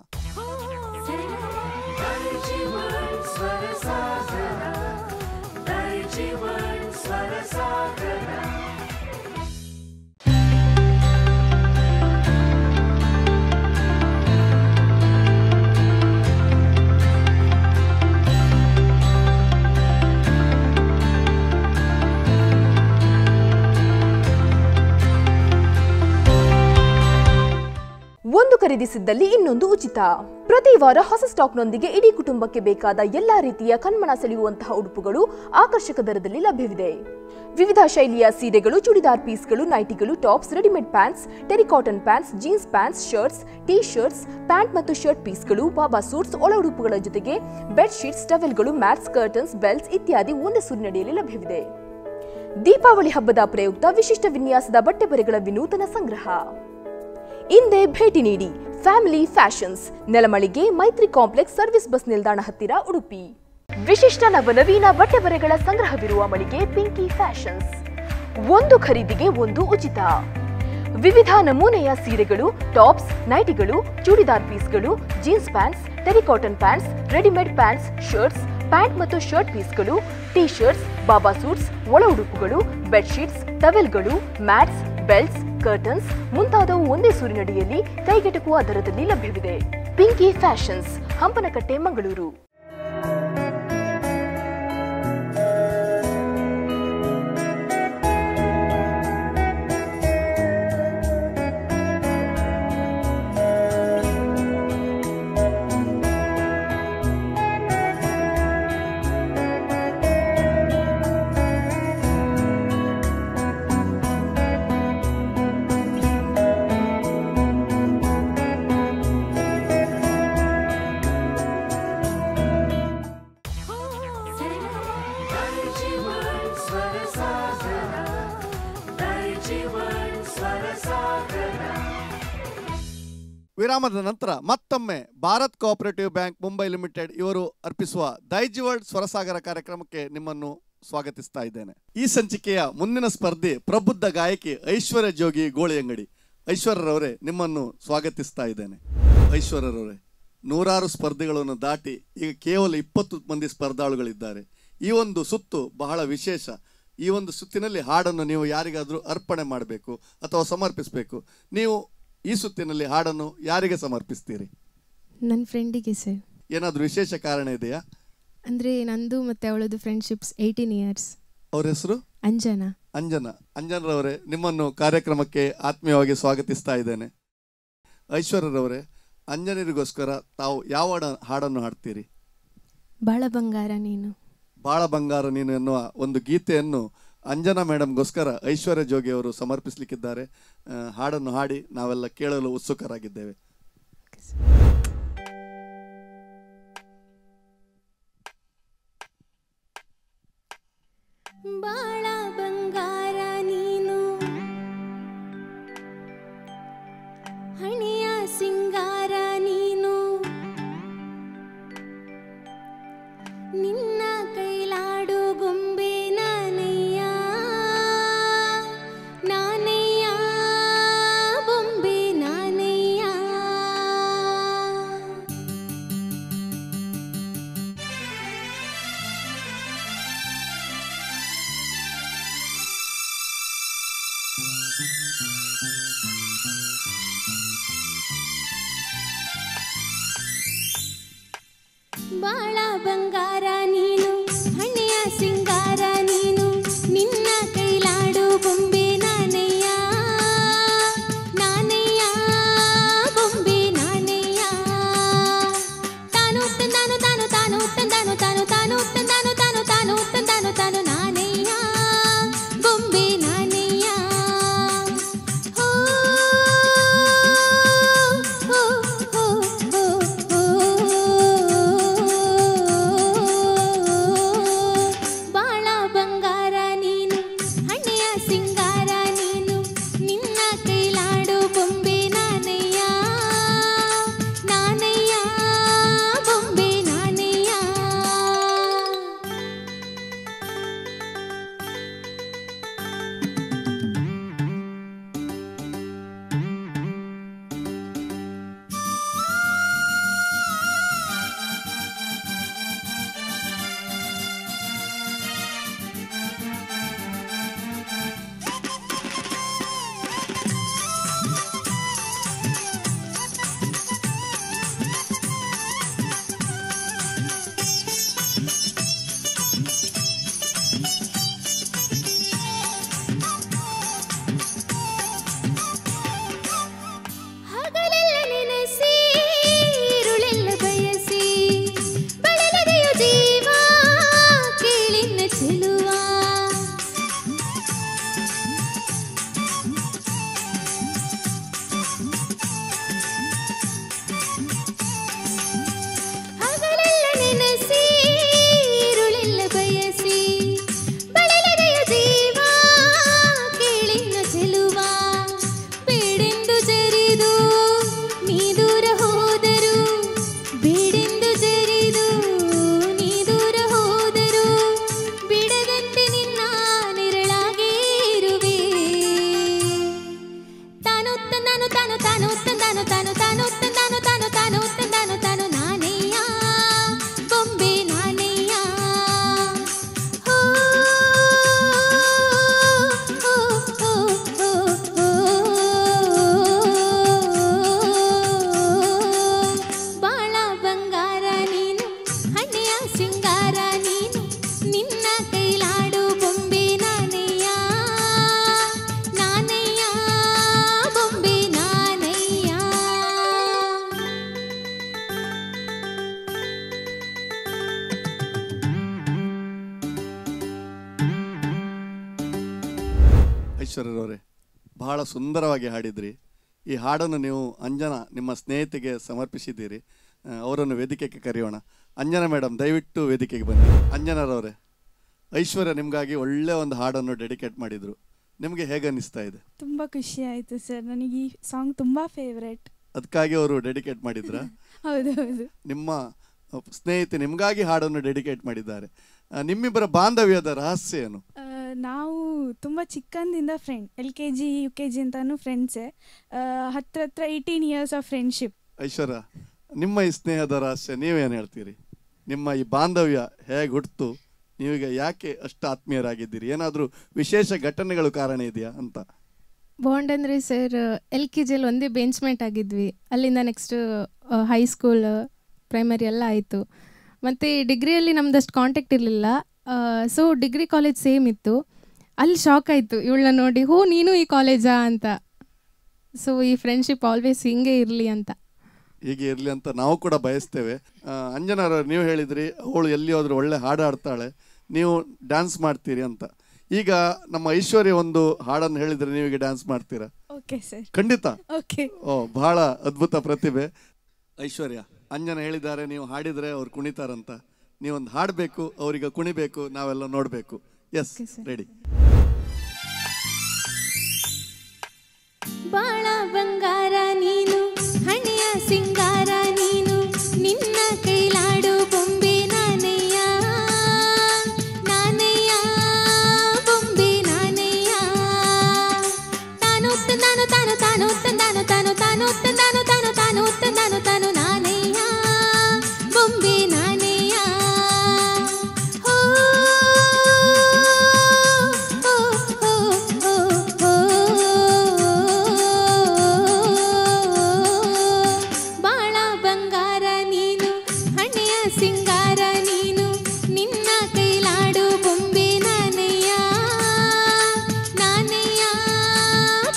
ಒಂದು ಖರೀದಿಸಿದ್ದಲ್ಲಿ ಇನ್ನೊಂದು ಉಚಿತ. ಪ್ರತಿ ವಾರ ಹೊಸ ಸ್ಟಾಕ್ನೊಂದಿಗೆ ಇಡೀ ಕುಟುಂಬಕ್ಕೆ ಬೇಕಾದ ಎಲ್ಲಾ ರೀತಿಯ ಕಣ್ಮನ ಸೆಳೆಯುವಂತಹ ಉಡುಪುಗಳು ಆಕರ್ಷಕ ದರದಲ್ಲಿ ಲಭ್ಯವಿದೆ. ವಿವಿಧ ಶೈಲಿಯ ಸೀರೆಗಳು, ಚೂಡಿದಾರ್ ಪೀಸ್ಗಳು, ನೈಟಿಗಳು, tops, readymade pants, terry cotton pants, jeans pants, shirts, T shirts, pant ಮತ್ತು ಶರ್ಟ್ ಪೀಸ್ಗಳು, ಬಾಬಾ ಸೂಟ್ಸ್, ಒಳ ಉಡುಪುಗಳ ಜೊತೆಗೆ ಬೆಡ್ ಶೀಟ್ಸ್, ಟವೆಲ್ಗಳು, ಮ್ಯಾಟ್ಸ್, ಕರ್ಟನ್ಸ್, ಬೆಲ್ಟ್ಸ್ ಇತ್ಯಾದಿ ಒಂದೇ ಸೂರಿನಡಿಯಲ್ಲಿ ಲಭ್ಯವಿದೆ. ದೀಪಾವಳಿ ಹಬ್ಬದ ಪ್ರಯುಕ್ತ ವಿಶಿಷ್ಟ ವಿನ್ಯಾಸದ ಬಟ್ಟೆ ಬರೆಗಳ ವಿನೂತನ ಸಂಗ್ರಹ. ಇಂದೇ ಭೇಟಿ ನೀಡಿ ಫ್ಯಾಮಿಲಿ ಫ್ಯಾಷನ್ಸ್, ನೆಲಮಳಿಗೆ, ಮೈತ್ರಿ ಕಾಂಪ್ಲೆಕ್ಸ್, ಸರ್ವಿಸ್ ಬಸ್ ನಿಲ್ದಾಣ ಹತ್ತಿರ, ಉಡುಪಿ. ವಿಶಿಷ್ಟ ನವನವೀನ ಬಟ್ಟೆ ಬರೆಗಳ ಸಂಗ್ರಹವಿರುವ ಮಳಿಗೆ ಪಿಂಕಿ ಫ್ಯಾಷನ್ಸ್. ಒಂದು ಖರೀದಿಗೆ ಒಂದು ಉಚಿತ. ವಿವಿಧ ನಮೂನೆಯ ಸೀರೆಗಳು, ಟಾಪ್ಸ್, ನೈಟಿಗಳು, ಚೂಡಿದಾರ್ ಪೀಸ್ಗಳು, jeans pants, terry cotton pants, readymade pants, shirts, pant ಮತ್ತು ಶರ್ಟ್ ಪೀಸ್ಗಳು, ಟೀ ಶರ್ಟ್ಸ್, ಬಾಬಾ ಸೂಟ್ಸ್, ಒಳ ಉಡುಪುಗಳು, ಬೆಡ್ಶೀಟ್ಸ್, ಟವೆಲ್ಗಳು, ಮ್ಯಾಟ್ಸ್, ಬೆಲ್ಟ್ಸ್, ಕರ್ಟನ್ಸ್ ಮುಂತಾದವು ಒಂದೇ ಸೂರಿನಡಿಯಲ್ಲಿ ಕೈಗೆಟಕುವ ದರದಲ್ಲಿ ಲಭ್ಯವಿದೆ. ಪಿಂಕಿ ಫ್ಯಾಷನ್ಸ್, ಹಂಪನಕಟ್ಟೆ, ಮಂಗಳೂರು. ವಿರಾಮದ ನಂತರ ಮತ್ತೊಮ್ಮೆ Bharat cooperative bank Mumbai limited ಇವರು ಅರ್ಪಿಸುವ ದೈಜಿ ವರ್ಲ್ಡ್ ಸ್ವರಸಾಗರ ಕಾರ್ಯಕ್ರಮಕ್ಕೆ ನಿಮ್ಮನ್ನು ಸ್ವಾಗತಿಸ್ತಾ ಇದ್ದೇನೆ. ಈ ಸಂಚಿಕೆಯ ಮುಂದಿನ ಸ್ಪರ್ಧಿ ಪ್ರಬುದ್ಧ ಗಾಯಕಿ ಐಶ್ವರ್ಯ ಜೋಗಿ ಗೋಳಿಯಂಗಡಿ. ಐಶ್ವರ್ಯರವರೇ, ನಿಮ್ಮನ್ನು ಸ್ವಾಗತಿಸ್ತಾ ಇದ್ದೇನೆ. ಐಶ್ವರ್ಯರವರೇ, ನೂರಾರು ಸ್ಪರ್ಧಿಗಳನ್ನು ದಾಟಿ ಈಗ ಕೇವಲ 20 ಮಂದಿ ಸ್ಪರ್ಧಾಳುಗಳಿದ್ದಾರೆ. ಈ ಒಂದು ಸುತ್ತು ಬಹಳ ವಿಶೇಷ. ಈ ಒಂದು ಸುತ್ತಿನಲ್ಲಿ ಹಾಡನ್ನು ನೀವು ಯಾರಿಗಾದರೂ ಅರ್ಪಣೆ ಮಾಡಬೇಕು ಅಥವಾ ಸಮರ್ಪಿಸಬೇಕು. ನೀವು ಈ ಸುತ್ತಿನಲ್ಲಿ ಹಾಡನ್ನು ಯಾರಿಗೆ ಸಮರ್ಪಿಸ್ತೀರಿ? ನನ್ನ ಫ್ರೆಂಡಿಗೆ ಸರ್. ಏನಾದರೂ ವಿಶೇಷ ಕಾರಣ ಇದೆಯಾ? ಅಂದರೆ ನಂದು ಮತ್ತು ಅವಳದು ಫ್ರೆಂಡ್ಶಿಪ್ಸ್ 18 ಇಯರ್ಸ್. ಅವ್ರ ಹೆಸರು ಅಂಜನಾ. ಅಂಜನರವರೇ, ನಿಮ್ಮನ್ನು ಕಾರ್ಯಕ್ರಮಕ್ಕೆ ಆತ್ಮೀಯವಾಗಿ ಸ್ವಾಗತಿಸ್ತಾ ಇದ್ದೇನೆ. ಐಶ್ವರ್ಯರವರೇ, ಅಂಜನರಿಗೋಸ್ಕರ ತಾವು ಯಾವ ಹಾಡನ್ನು ಹಾಡ್ತೀರಿ? ಬಾಳ ಬಂಗಾರ ನೀನು. ಬಾಳ ಬಂಗಾರ ನೀನು ಎನ್ನುವ ಒಂದು ಗೀತೆಯನ್ನು ಅಂಜನಾ ಮೇಡಮ್ಗೋಸ್ಕರ ಐಶ್ವರ್ಯ ಜೋಗಿ ಅವರು ಸಮರ್ಪಿಸಲಿಕ್ಕಿದ್ದಾರೆ. ಹಾಡನ್ನು ಹಾಡಿ ನಾವೆಲ್ಲ ಕೇಳಲು ಉತ್ಸುಕರಾಗಿದ್ದೇವೆ. ಬಾಳ ಬಂಗಾರ ನೀನು, ಹಣೆಯ ಸಿಂಗಾರ ನೀನು, ನಿನ್ನ ಕೈಲಾಡು ಗೊಂಬೆ ನಾನಯ್ಯ, ನಾನಯ್ಯ ಬೊಂಬೆ ನಾನಯ್ಯ. ಬಾಳ ಬಂಗಾರ ನೀನು, ಹಣೆಯ ಸಿಂಗಾರ ನೀನು, ನಿನ್ನ ಕೈಲಾಡು ಗೊಂಬೆ ನಾನಯ್ಯ, ನಾನಯ್ಯ ಬೊಂಬೆ ನಾನಯ್ಯ. ತಾನು ತಂದಾನು ತಾನು ತಾನು ತಂದಾನು ತಾನು ತಾನು ತಂದಾನು ತಾನು ತಾನು ತಂದಾನು ತಾನು ನಾನಯ್ಯ ಬೊಂಬೆ ನಾನಯ್ಯ. ಹೋ ಹೋ ಹೋ ಹೋ ಹೋ. ಬಾಳ ಬಂಗಾರ ನೀನು, ಹಣೆಯ ಸಿಂಗಾರ ನೀನು, ನಿನ್ನ ಕೈಲಾಡು ಗೊಂಬೆ ನಾನಯ್ಯ, ನಾನಯ್ಯ ಬೊಂಬೆ ನಾನಯ್ಯ. ಹಗಲೆಲ್ಲ ನೆನೆಸಿ ഇരുಳೆಲ್ಲ ಬಯಸಿ ಬಳಲದೆಯು ಜೀವ ಕೇಳಿನ್ನ ಚೆಲುವ. ಹಗಲೆಲ್ಲ ನೆನೆಸಿ ഇരുಳೆಲ್ಲ ಬಯಸಿ ಬಳಲದೆಯು ಜೀವ ಕೇಳಿನ್ನ ಚೆಲುವ. ಬೇಡೆಂದು ಜರಿದು ನೀ ದೂರ ಹೋದರು, ಬೇಡೆಂದು ಜರಿದು ನೀ ದೂರ ಹೋದರು, ಬಿಡದಂತೆ ನಿನ್ನ ನೆರಳಾಗಿ ಇರುವೆ. ತಾನು ತಂದಾನು ತಾನು ತಾನು ತಂದಾನು ತಾನು ತಾನು ತಂದಾನು ತಾನು ತಾನು ತಂದಾನು ತಾನು ನಾನಯ್ಯ ಬೊಂಬೆ ನಾನಯ್ಯ. ಹೋ ಹೋ ಹೋ ಹೋ ಹೋ. ಬಾಳ ಬಂಗಾರ ನೀನು, ಹಣೆಯ ಸಿಂಗಾರ ನೀನು, ನಿನ್ನ ಕೈಲಾಡು ಗೊಂಬೆ ನಾನಯ್ಯ, ನಾನಯ್ಯ ಬೊಂಬೆ ನಾನಯ್ಯ. ಐಶ್ವರ್ಯರವರೇ, ಬಹಳ ಸುಂದರವಾಗಿ ಹಾಡಿದ್ರಿ. ಈ ಹಾಡನ್ನು ನೀವು ಅಂಜನಾ ನಿಮ್ಮ ಸ್ನೇಹಿತೆಗೆ ಸಮರ್ಪಿಸಿದ್ದೀರಿ. ಅವರನ್ನು ವೇದಿಕೆಗೆ ಕರೆಯೋಣ. ಅಂಜನಾ ಮೇಡಮ್, ದಯವಿಟ್ಟು ವೇದಿಕೆಗೆ ಬನ್ನಿ. ಅಂಜನಾರವರೇ, ಐಶ್ವರ್ಯ ನಿಮಗಾಗಿ ಒಳ್ಳೆಯ ಒಂದು ಹಾಡನ್ನು ಡೆಡಿಕೇಟ್ ಮಾಡಿದರು. ನಿಮಗೆ ಹೇಗೆ ಅನ್ನಿಸ್ತಾ ಇದೆ? ತುಂಬ ಖುಷಿ ಆಯಿತು ಸರ್. ನನಗೆ ಈ ಸಾಂಗ್ ತುಂಬ ಫೇವ್ರೆಟ್. ಅದಕ್ಕಾಗಿ ಅವರು ಡೆಡಿಕೇಟ್ ಮಾಡಿದ್ರ? ಹೌದು ಹೌದು. ನಿಮ್ಮ ಸ್ನೇಹಿತೆ ನಿಮಗಾಗಿ ಹಾಡನ್ನು ಡೆಡಿಕೇಟ್ ಮಾಡಿದ್ದಾರೆ. ನಿಮ್ಮಿಬ್ಬರ ಬಾಂಧವ್ಯದ ರಹಸ್ಯ ಏನು? ನಾವು ತುಂಬ ಚಿಕ್ಕಂದಿಂದ ಫ್ರೆಂಡ್, LKG UKG ಅಂತಾನು ಫ್ರೆಂಡ್ಸೇ. ಹತ್ರ 18 years ಆಫ್ ಫ್ರೆಂಡ್ಶಿಪ್. ಐಶ್ವರ್ಯ, ನಿಮ್ಮ ಈ ಸ್ನೇಹದ ರಹಸ್ಯ ನೀವೇನು ಹೇಳ್ತೀರಿ? ನಿಮ್ಮ ಈ ಬಾಂಧವ್ಯ ಹೇಗೆ ಹುಟ್ಟಿತು? ನೀವೀಗ ಯಾಕೆ ಅಷ್ಟು ಆತ್ಮೀಯರಾಗಿದ್ದೀರಿ? ಏನಾದರೂ ವಿಶೇಷ ಘಟನೆಗಳು ಕಾರಣ ಇದೆಯಾ ಅಂತ? ಬಾಂಡ್ ಅಂದರೆ ಸರ್, LKGಯಲ್ಲಿ ಒಂದೇ ಬೆಂಚ್ಮೇಟ್ ಆಗಿದ್ವಿ. ಅಲ್ಲಿಂದ ನೆಕ್ಸ್ಟ್ ಹೈಸ್ಕೂಲ್, ಪ್ರೈಮರಿ ಎಲ್ಲ ಆಯಿತು. ಮತ್ತು ಡಿಗ್ರಿಯಲ್ಲಿ ನಮ್ದಷ್ಟು ಕಾಂಟ್ಯಾಕ್ಟ್ ಇರಲಿಲ್ಲ. ಸೊ ಡಿಗ್ರಿ ಕಾಲೇಜ್ ಸೇಮ್ ಇತ್ತು. ಅಲ್ಲಿ ಶಾಕ್ ಆಯಿತು ಇವಳನ್ನ ನೋಡಿ, ಹೋ ನೀನು ಈ ಕಾಲೇಜಾ ಅಂತ. ಸೊ ಈ ಫ್ರೆಂಡ್ಶಿಪ್ ಆಲ್ವೇಸ್ ಹಿಂಗೆ ಇರಲಿ ಅಂತ. ಹೀಗೆ ಇರಲಿ ಅಂತ ನಾವು ಕೂಡ ಬಯಸ್ತೇವೆ. ಅಂಜನಾ, ನೀವು ಹೇಳಿದ್ರಿ ಅವಳು ಎಲ್ಲಿ ಹೋದ್ರು ಒಳ್ಳೆ ಹಾಡು ಹಾಡ್ತಾಳೆ, ನೀವು ಡ್ಯಾನ್ಸ್ ಮಾಡ್ತೀರಿ ಅಂತ. ಈಗ ನಮ್ಮ ಐಶ್ವರ್ಯ ಒಂದು ಹಾಡನ್ನು ಹೇಳಿದ್ರೆ ನೀವೀಗ ಡ್ಯಾನ್ಸ್ ಮಾಡ್ತೀರಾ? ಓಕೆ ಸರ್, ಖಂಡಿತ. ಓಕೆ. ಓ, ಬಹಳ ಅದ್ಭುತ ಪ್ರತಿಭೆ. ಐಶ್ವರ್ಯ, ಅಂಜನ ಹೇಳಿದ್ದಾರೆ ನೀವು ಹಾಡಿದ್ರೆ ಅವ್ರು ಕುಣಿತಾರಂತ. ನೀವೊಂದು ಹಾಡಬೇಕು, ಅವ್ರಿಗೆ ಕುಣಿಬೇಕು, ನಾವೆಲ್ಲ ನೋಡಬೇಕು. Yes, ready. ಬಾಳ ಬಂಗಾರ ನೀನು, ಹಣೆಯ ಸಿಂಗಾರ ನೀನು, ನಿನ್ನ ಕೈಲಾಡು ಬೊಂಬೆ ನಾನಯ್ಯ, ನಾನಯ್ಯ ಬೊಂಬೆ ನಾನಯ್ಯ. ತಾನು ತಂದಾನು ತಾನು ತಾನು ತಂದಾನು ತಾನು ತಾನು ತಂದಾನು ತಾನು ತಾನು ತಂದಾನು ತಾನು ನಾನಯ್ಯ ಬೊಂಬೆ ನಾನಯ್ಯ. ಹೋ ಬಾಳ ಬಂಗಾರ ನೀನು, ಹಣೆಯ ಸಿಂಗಾರ ನೀನು, ನಿನ್ನ ಕೈಲಾಡು ಬೊಂಬೆ ನಾನಯ್ಯ, ನಾನಯ್ಯ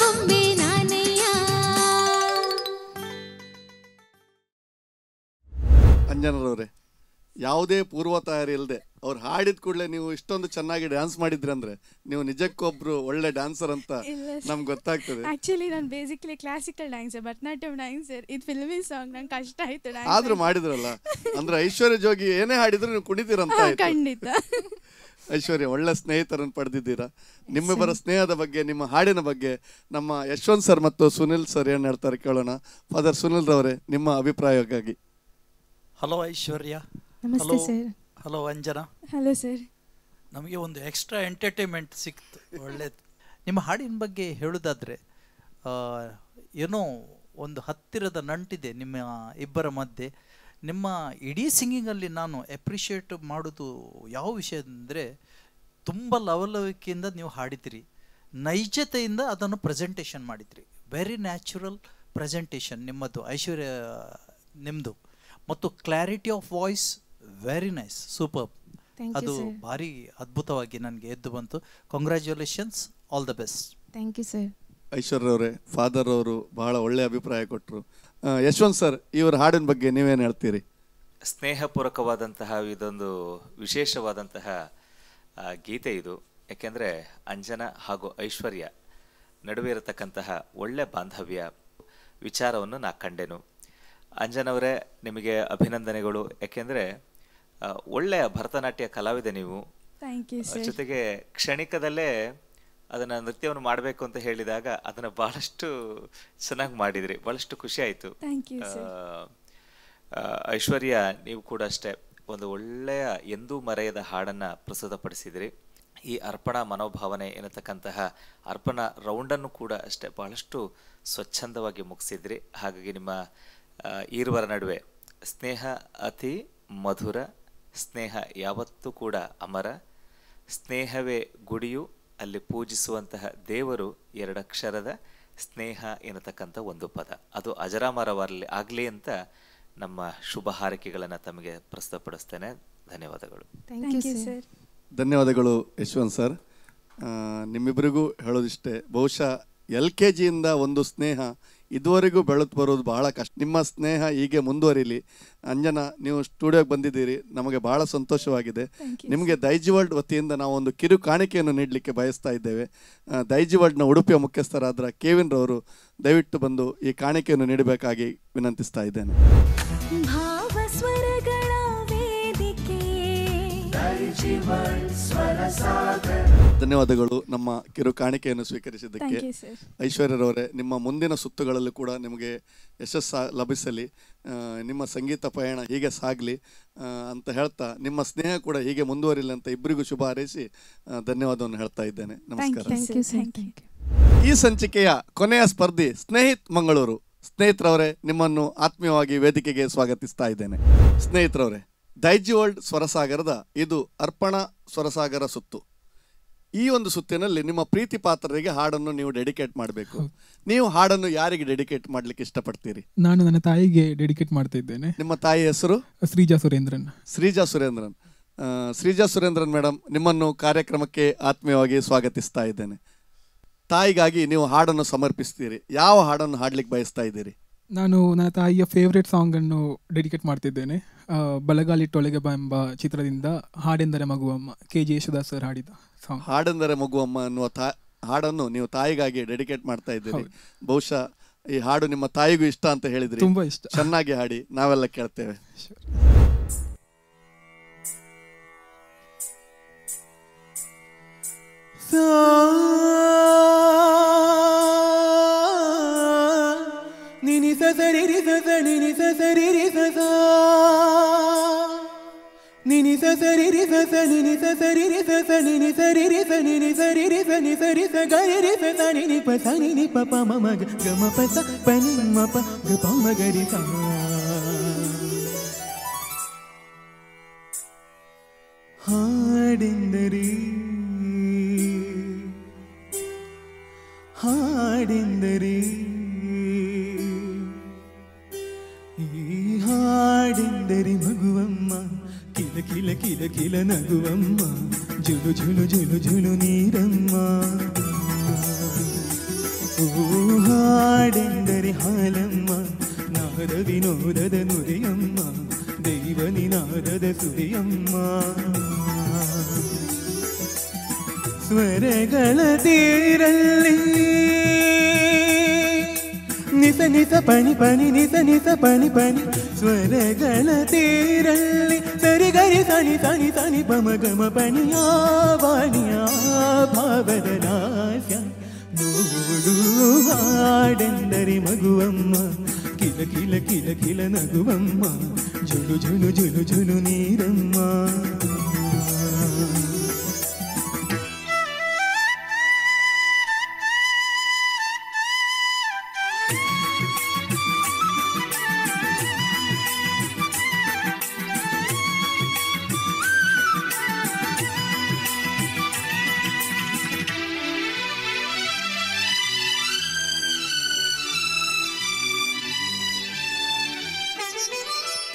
ಬೊಂಬೆ ನಾನಯ್ಯ. ಅಂಜನರವ್ರೆ, ಯಾವುದೇ ಪೂರ್ವ ತಯಾರಿ ಇಲ್ಲದೆ ಅವ್ರು ಹಾಡಿದ ಕೂಡಲೇ ನೀವು ಇಷ್ಟೊಂದು ಚೆನ್ನಾಗಿ ಡ್ಯಾನ್ಸ್ ಮಾಡಿದ್ರಿ ಅಂದ್ರೆ ನೀವು ನಿಜಕ್ಕೊಬ್ರು ಒಳ್ಳೆ ಡ್ಯಾನ್ಸರ್ ಅಂತ ನಮ್ಗೆ ಗೊತ್ತಾಗ್ತದೆ. ಆಕ್ಚುಲಿ ನಾನು basically classical dancer, Bharatanatyam dancer. ಇದು ಫಿಲ್ಮಿ ಸಾಂಗ್, ನಂಗೆ ಕಷ್ಟ ಆಯ್ತು. ಆದ್ರೂ ಮಾಡಿದ್ರಲ್ಲ, ಅಂದ್ರೆ ಐಶ್ವರ್ಯ ಜೋಗಿ ಏನೇ ಹಾಡಿದ್ರು ನೀವು ಕುಣಿತೀರಂತ. ಖಂಡಿತ. ಐಶ್ವರ್ಯ, ಒಳ್ಳೆ ಸ್ನೇಹಿತರನ್ನು ಪಡೆದಿದ್ದೀರಾ. ನಿಮ್ಮಿಬ್ಬರ ಸ್ನೇಹದ ಬಗ್ಗೆ, ನಿಮ್ಮ ಹಾಡಿನ ಬಗ್ಗೆ ನಮ್ಮ ಯಶವಂತ್ ಸರ್ ಮತ್ತು ಸುನಿಲ್ ಸರ್ ಏನು ಹೇಳ್ತಾರೆ ಕೇಳೋಣ. ಫಾದರ್ ಸುನಿಲ್ ರವರೇ, ನಿಮ್ಮ ಅಭಿಪ್ರಾಯಕ್ಕಾಗಿ. ಹಲೋ ಐಶ್ವರ್ಯ. ನಮಸ್ತೆ sir. Hello Anjana. Hello sir. ನಮಗೆ ಒಂದು ಎಕ್ಸ್ಟ್ರಾ ಎಂಟರ್ಟೈನ್ಮೆಂಟ್ ಸಿಕ್ತು, ಒಳ್ಳೆಯದು. ನಿಮ್ಮ ಹಾಡಿನ ಬಗ್ಗೆ ಹೇಳೋದಾದರೆ, ಏನೋ ಒಂದು ಹತ್ತಿರದ ನಂಟಿದೆ ನಿಮ್ಮ ಇಬ್ಬರ ಮಧ್ಯೆ. ನಿಮ್ಮ ಇಡೀ ಸಿಂಗಿಂಗಲ್ಲಿ ನಾನು ಅಪ್ರಿಷಿಯೇಟ್ ಮಾಡೋದು ಯಾವ ವಿಷಯ ಅಂದರೆ, ತುಂಬ ಲವಲವಿಕೆಯಿಂದ ನೀವು ಹಾಡಿದಿರಿ, ನೈಜತೆಯಿಂದ ಅದನ್ನು ಪ್ರೆಸೆಂಟೇಷನ್ ಮಾಡಿದ್ರಿ. ವೆರಿ ನ್ಯಾಚುರಲ್ ಪ್ರೆಸೆಂಟೇಷನ್ ನಿಮ್ಮದು, ಐಶ್ವರ್ಯ ನಿಮ್ಮದು. ಮತ್ತು clarity of voice very nice, super. ಅದು ಭಾರಿ ಅದ್ಭುತವಾಗಿ ನನಗೆ ಎದ್ದು ಬಂತು. Congratulations, all the best. Thank you sir. Aishwarya ಅವರೇ, ಫಾದರ್ ಅವರು ಬಹಳ ಒಳ್ಳೆ ಅಭಿಪ್ರಾಯ ಕೊಟ್ಟರು. ಯಶವಂತ್ ಸರ್, ಇವರ ಹಾಡಿನ ಬಗ್ಗೆ ನೀವೇನು ಹೇಳ್ತೀರಿ? ಸ್ನೇಹಪೂರ್ವಕವಾದಂತಹ ಇದೊಂದು ವಿಶೇಷವಾದಂತಹ ಗೀತೆ ಇದು. ಯಾಕೆಂದರೆ ಅಂಜನಾ ಹಾಗೂ ಐಶ್ವರ್ಯ ನಡುವೆ ಇರತಕ್ಕಂತಹ ಒಳ್ಳೆ ಬಾಂಧವ್ಯ ವಿಚಾರವನ್ನು ನಾ ಕಂಡೆನು. ಅಂಜನವರೇ, ನಿಮಗೆ ಅಭಿನಂದನೆಗಳು. ಯಾಕೆಂದರೆ ಒಳ್ಳೆಯ ಭರತನಾಟ್ಯ ಕಲಾವಿದೆ ನೀವು. ಜೊತೆಗೆ ಕ್ಷಣಿಕದಲ್ಲೇ ಅದನ್ನು ನೃತ್ಯವನ್ನು ಮಾಡಬೇಕು ಅಂತ ಹೇಳಿದಾಗ ಅದನ್ನು ಭಾಳಷ್ಟು ಚೆನ್ನಾಗಿ ಮಾಡಿದ್ರಿ, ಭಾಳಷ್ಟು ಖುಷಿ ಆಯಿತು. ಐಶ್ವರ್ಯ, ನೀವು ಕೂಡ ಅಷ್ಟೇ ಒಂದು ಒಳ್ಳೆಯ ಎಂದೂ ಮರೆಯದ ಹಾಡನ್ನು ಪ್ರಸ್ತುತಪಡಿಸಿದ್ರಿ. ಈ ಅರ್ಪಣಾ ಮನೋಭಾವನೆ ಎನ್ನತಕ್ಕಂತಹ ಅರ್ಪಣಾ ರೌಂಡನ್ನು ಕೂಡ ಅಷ್ಟೇ ಭಾಳಷ್ಟು ಸ್ವಚ್ಛಂದವಾಗಿ ಮುಗಿಸಿದ್ರಿ. ಹಾಗಾಗಿ ನಿಮ್ಮ ಈರುವರ ನಡುವೆ ಸ್ನೇಹ ಅತಿ ಮಧುರ, ಸ್ನೇಹ ಯಾವತ್ತೂ ಕೂಡ ಅಮರ, ಸ್ನೇಹವೇ ಗುಡಿಯು, ಅಲ್ಲಿ ಪೂಜಿಸುವಂತಹ ದೇವರು ಎರಡಕ್ಷರದ ಸ್ನೇಹ ಎನ್ನತಕ್ಕಂಥ ಒಂದು ಪದ, ಅದು ಅಜರಾಮರವಾಗಲಿ ಆಗಲಿ ಅಂತ ನಮ್ಮ ಶುಭ ಹಾರೈಕೆಗಳನ್ನು ತಮಗೆ ಪ್ರಸ್ತುತಪಡಿಸ್ತೇನೆ. ಧನ್ಯವಾದಗಳು. ಧನ್ಯವಾದಗಳು ಯಶವಂತ್ ಸರ್. ನಿಮ್ಮಿಬ್ಬರಿಗೂ ಹೇಳೋದಿಷ್ಟೇ, ಬಹುಶಃ LKGಯಿಂದ ಒಂದು ಸ್ನೇಹ ಇದುವರೆಗೂ ಬೆಳೆದು ಬರೋದು ಬಹಳ ಕಷ್ಟ. ನಿಮ್ಮ ಸ್ನೇಹ ಹೀಗೆ ಮುಂದುವರಿಲಿ. ಅಂಜನಾ, ನೀವು ಸ್ಟುಡಿಯೋಗೆ ಬಂದಿದ್ದೀರಿ, ನಮಗೆ ಬಹಳ ಸಂತೋಷವಾಗಿದೆ. ನಿಮಗೆ ದೈಜಿ ವರ್ಲ್ಡ್ ವತಿಯಿಂದ ನಾವು ಒಂದು ಕಿರು ಕಾಣಿಕೆಯನ್ನು ನೀಡಲಿಕ್ಕೆ ಬಯಸ್ತಾ ಇದ್ದೇವೆ. ದೈಜಿ ವರ್ಲ್ಡ್ನ ಉಡುಪಿಯ ಮುಖ್ಯಸ್ಥರಾದ ಕೆವಿನ್ ರವರು ದಯವಿಟ್ಟು ಬಂದು ಈ ಕಾಣಿಕೆಯನ್ನು ನೀಡಬೇಕಾಗಿ ವಿನಂತಿಸ್ತಾ ಇದ್ದೇನೆ. ಧನ್ಯವಾದಗಳು ನಮ್ಮ ಕಿರು ಕಾಣಿಕೆಯನ್ನು ಸ್ವೀಕರಿಸಿದ್ದಕ್ಕೆ. Thank you, sir. ಐಶ್ವರ್ಯರವರೇ, ನಿಮ್ಮ ಮುಂದಿನ ಸುತ್ತುಗಳಲ್ಲೂ ಕೂಡ ನಿಮಗೆ ಯಶಸ್ಸು ಲಭಿಸಲಿ, ನಿಮ್ಮ ಸಂಗೀತ ಪಯಣ ಹೀಗೆ ಸಾಗಲಿ ಅಂತ ಹೇಳ್ತಾ, ನಿಮ್ಮ ಸ್ನೇಹ ಕೂಡ ಹೀಗೆ ಮುಂದುವರಿಲಿ ಅಂತ ಇಬ್ಬರಿಗೂ ಶುಭ ಹಾರೈಸಿ ಧನ್ಯವಾದವನ್ನು ಹೇಳ್ತಾ ಇದ್ದೇನೆ. ನಮಸ್ಕಾರ. ಈ ಸಂಚಿಕೆಯ ಕೊನೆಯ ಸ್ಪರ್ಧಿ ಸ್ನೇಹಿತ್ ಮಂಗಳೂರು. ಸ್ನೇಹಿತರವರೇ, ನಿಮ್ಮನ್ನು ಆತ್ಮೀಯವಾಗಿ ವೇದಿಕೆಗೆ ಸ್ವಾಗತಿಸ್ತಾ ಇದ್ದೇನೆ. ಸ್ನೇಹಿತರವರೇ, ದೈಜಿ ವರ್ಲ್ಡ್ ಸ್ವರಸಾಗರದ ಇದು ಅರ್ಪಣಾ ಸ್ವರಸಾಗರ ಸುತ್ತು. ಈ ಒಂದು ಸುತ್ತಿನಲ್ಲಿ ನಿಮ್ಮ ಪ್ರೀತಿ ಪಾತ್ರರಿಗೆ ಹಾಡನ್ನು ನೀವು ಡೆಡಿಕೇಟ್ ಮಾಡಬೇಕು. ನೀವು ಹಾಡನ್ನು ಯಾರಿಗೆ ಡೆಡಿಕೇಟ್ ಮಾಡ್ಲಿಕ್ಕೆ ಇಷ್ಟಪಡ್ತೀರಿ? ನಾನು ನನ್ನ ತಾಯಿಗೆ ಡೆಡಿಕೇಟ್ ಮಾಡ್ತಾ ಇದ್ದೇನೆ. ನಿಮ್ಮ ತಾಯಿ ಹೆಸರು? ಶ್ರೀಜಾ ಸುರೇಂದ್ರನ್. ಶ್ರೀಜಾ ಸುರೇಂದ್ರನ್. ಶ್ರೀಜಾ ಸುರೇಂದ್ರನ್ ಮೇಡಮ್, ನಿಮ್ಮನ್ನು ಕಾರ್ಯಕ್ರಮಕ್ಕೆ ಆತ್ಮೀಯವಾಗಿ ಸ್ವಾಗತಿಸ್ತಾ ಇದ್ದೇನೆ. ತಾಯಿಗಾಗಿ ನೀವು ಹಾಡನ್ನು ಸಮರ್ಪಿಸ್ತೀರಿ. ಯಾವ ಹಾಡನ್ನು ಹಾಡ್ಲಿಕ್ಕೆ ಬಯಸ್ತಾ ಇದ್ದೀರಿ? ನಾನು ನನ್ನ ತಾಯಿಯ ಫೇವ್ರೇಟ್ ಸಾಂಗನ್ನು ಡೆಡಿಕೇಟ್ ಮಾಡ್ತಿದ್ದೇನೆ. ಬಲಗಾಲಿಟ್ಟೊಳಗೆ ಬಾ ಎಂಬ ಚಿತ್ರದಿಂದ ಹಾಡೆಂದರೆ ಮಗುವಮ್ಮ, KG ಯೇಸುದಾಸ್ ಸರ್ ಹಾಡಿದ ಸಾಂಗ್. ಹಾಡೆಂದರೆ ಮಗುವಮ್ಮ ಅನ್ನುವ ಹಾಡನ್ನು ನೀವು ತಾಯಿಗಾಗಿ ಡೆಡಿಕೇಟ್ ಮಾಡ್ತಾ ಇದ್ದೀರಿ. ಬಹುಶಃ ಈ ಹಾಡು ನಿಮ್ಮ ತಾಯಿಗೂ ಇಷ್ಟ ಅಂತ ಹೇಳಿದ್ರಿ. ತುಂಬಾ ಇಷ್ಟ. ಚೆನ್ನಾಗಿ ಹಾಡಿ, ನಾವೆಲ್ಲ ಕೇಳ್ತೇವೆ. ನಿನಿ ಸರಿ ರಿ ಸಸ ನಿನಿ ಸರಿ ರಿ ಸಸ ನಿನಿ ಸರಿ ರಿ ಸಸ ನಿನಿ ಸರಿ ರಿ ಸಸ ನಿನಿ ಸರಿ ರಿ ಸ ನಿನಿ ಸರಿ ರಿ ಸ ನಿ ಸರಿ ಸ ಗರಿ ರಿ ಸ ನಿನಿ ಪ ಸ ನಿನಿ ಪ ಪ ಮ ಮ ಗ ಮ ಪ ಸ ಪ ನಿ ಮ ಪ ಗ ಪ ಮ ಗ ರಿ ಸ. ಹಾಡೆಂದರೆ ಹಾಡೆಂದರೆ ಈ ಹಾಡೆಂದರೆ ಮಗುವಮ್ಮ, ಕಿಲ ಕಿಲ ಕಿಲ ಕಿಲ ನಗುವಮ್ಮ, ಜುಲು ಜುಲು ಜುಲು ಜುಲು ನೀರಮ್ಮ. ಓ ಹಾಡೆಂದರೆ ಹಾಲಮ್ಮ, ನಾದ ವಿನೋದದ ನುಡಿಯಮ್ಮ, ದೈವ ನಿನಾದದ ಸುರಿಯಮ್ಮ. ಸ್ವರಗಳ ತೀರಲ್ಲಿ ನಿಸ ನಿಸ ಪನಿ ಪನಿ ನಿಸ ನಿಸ ಪನಿ ಪನಿ, ಸ್ವರಗಳ ತೀರಲ್ಲಿ ಸರಿ ಗರಿ ಸನಿ ಸನಿ ಸನಿ ಪಮ ಗಮ ಪನಿಯ ವಾಣಿಯ ಭಾವದ ನಾಸ್ಯ. ನೋಡು ಹಾಡೆಂದರೆ ಮಗುವಮ್ಮ, ಕಿಲ ಕಿಲ ಕಿಲ ಕಿಲ ನಗುವಮ್ಮ, ಜುಲು ಜುಲು ಜುಲು ಜುಲು ನೀರಮ್ಮ.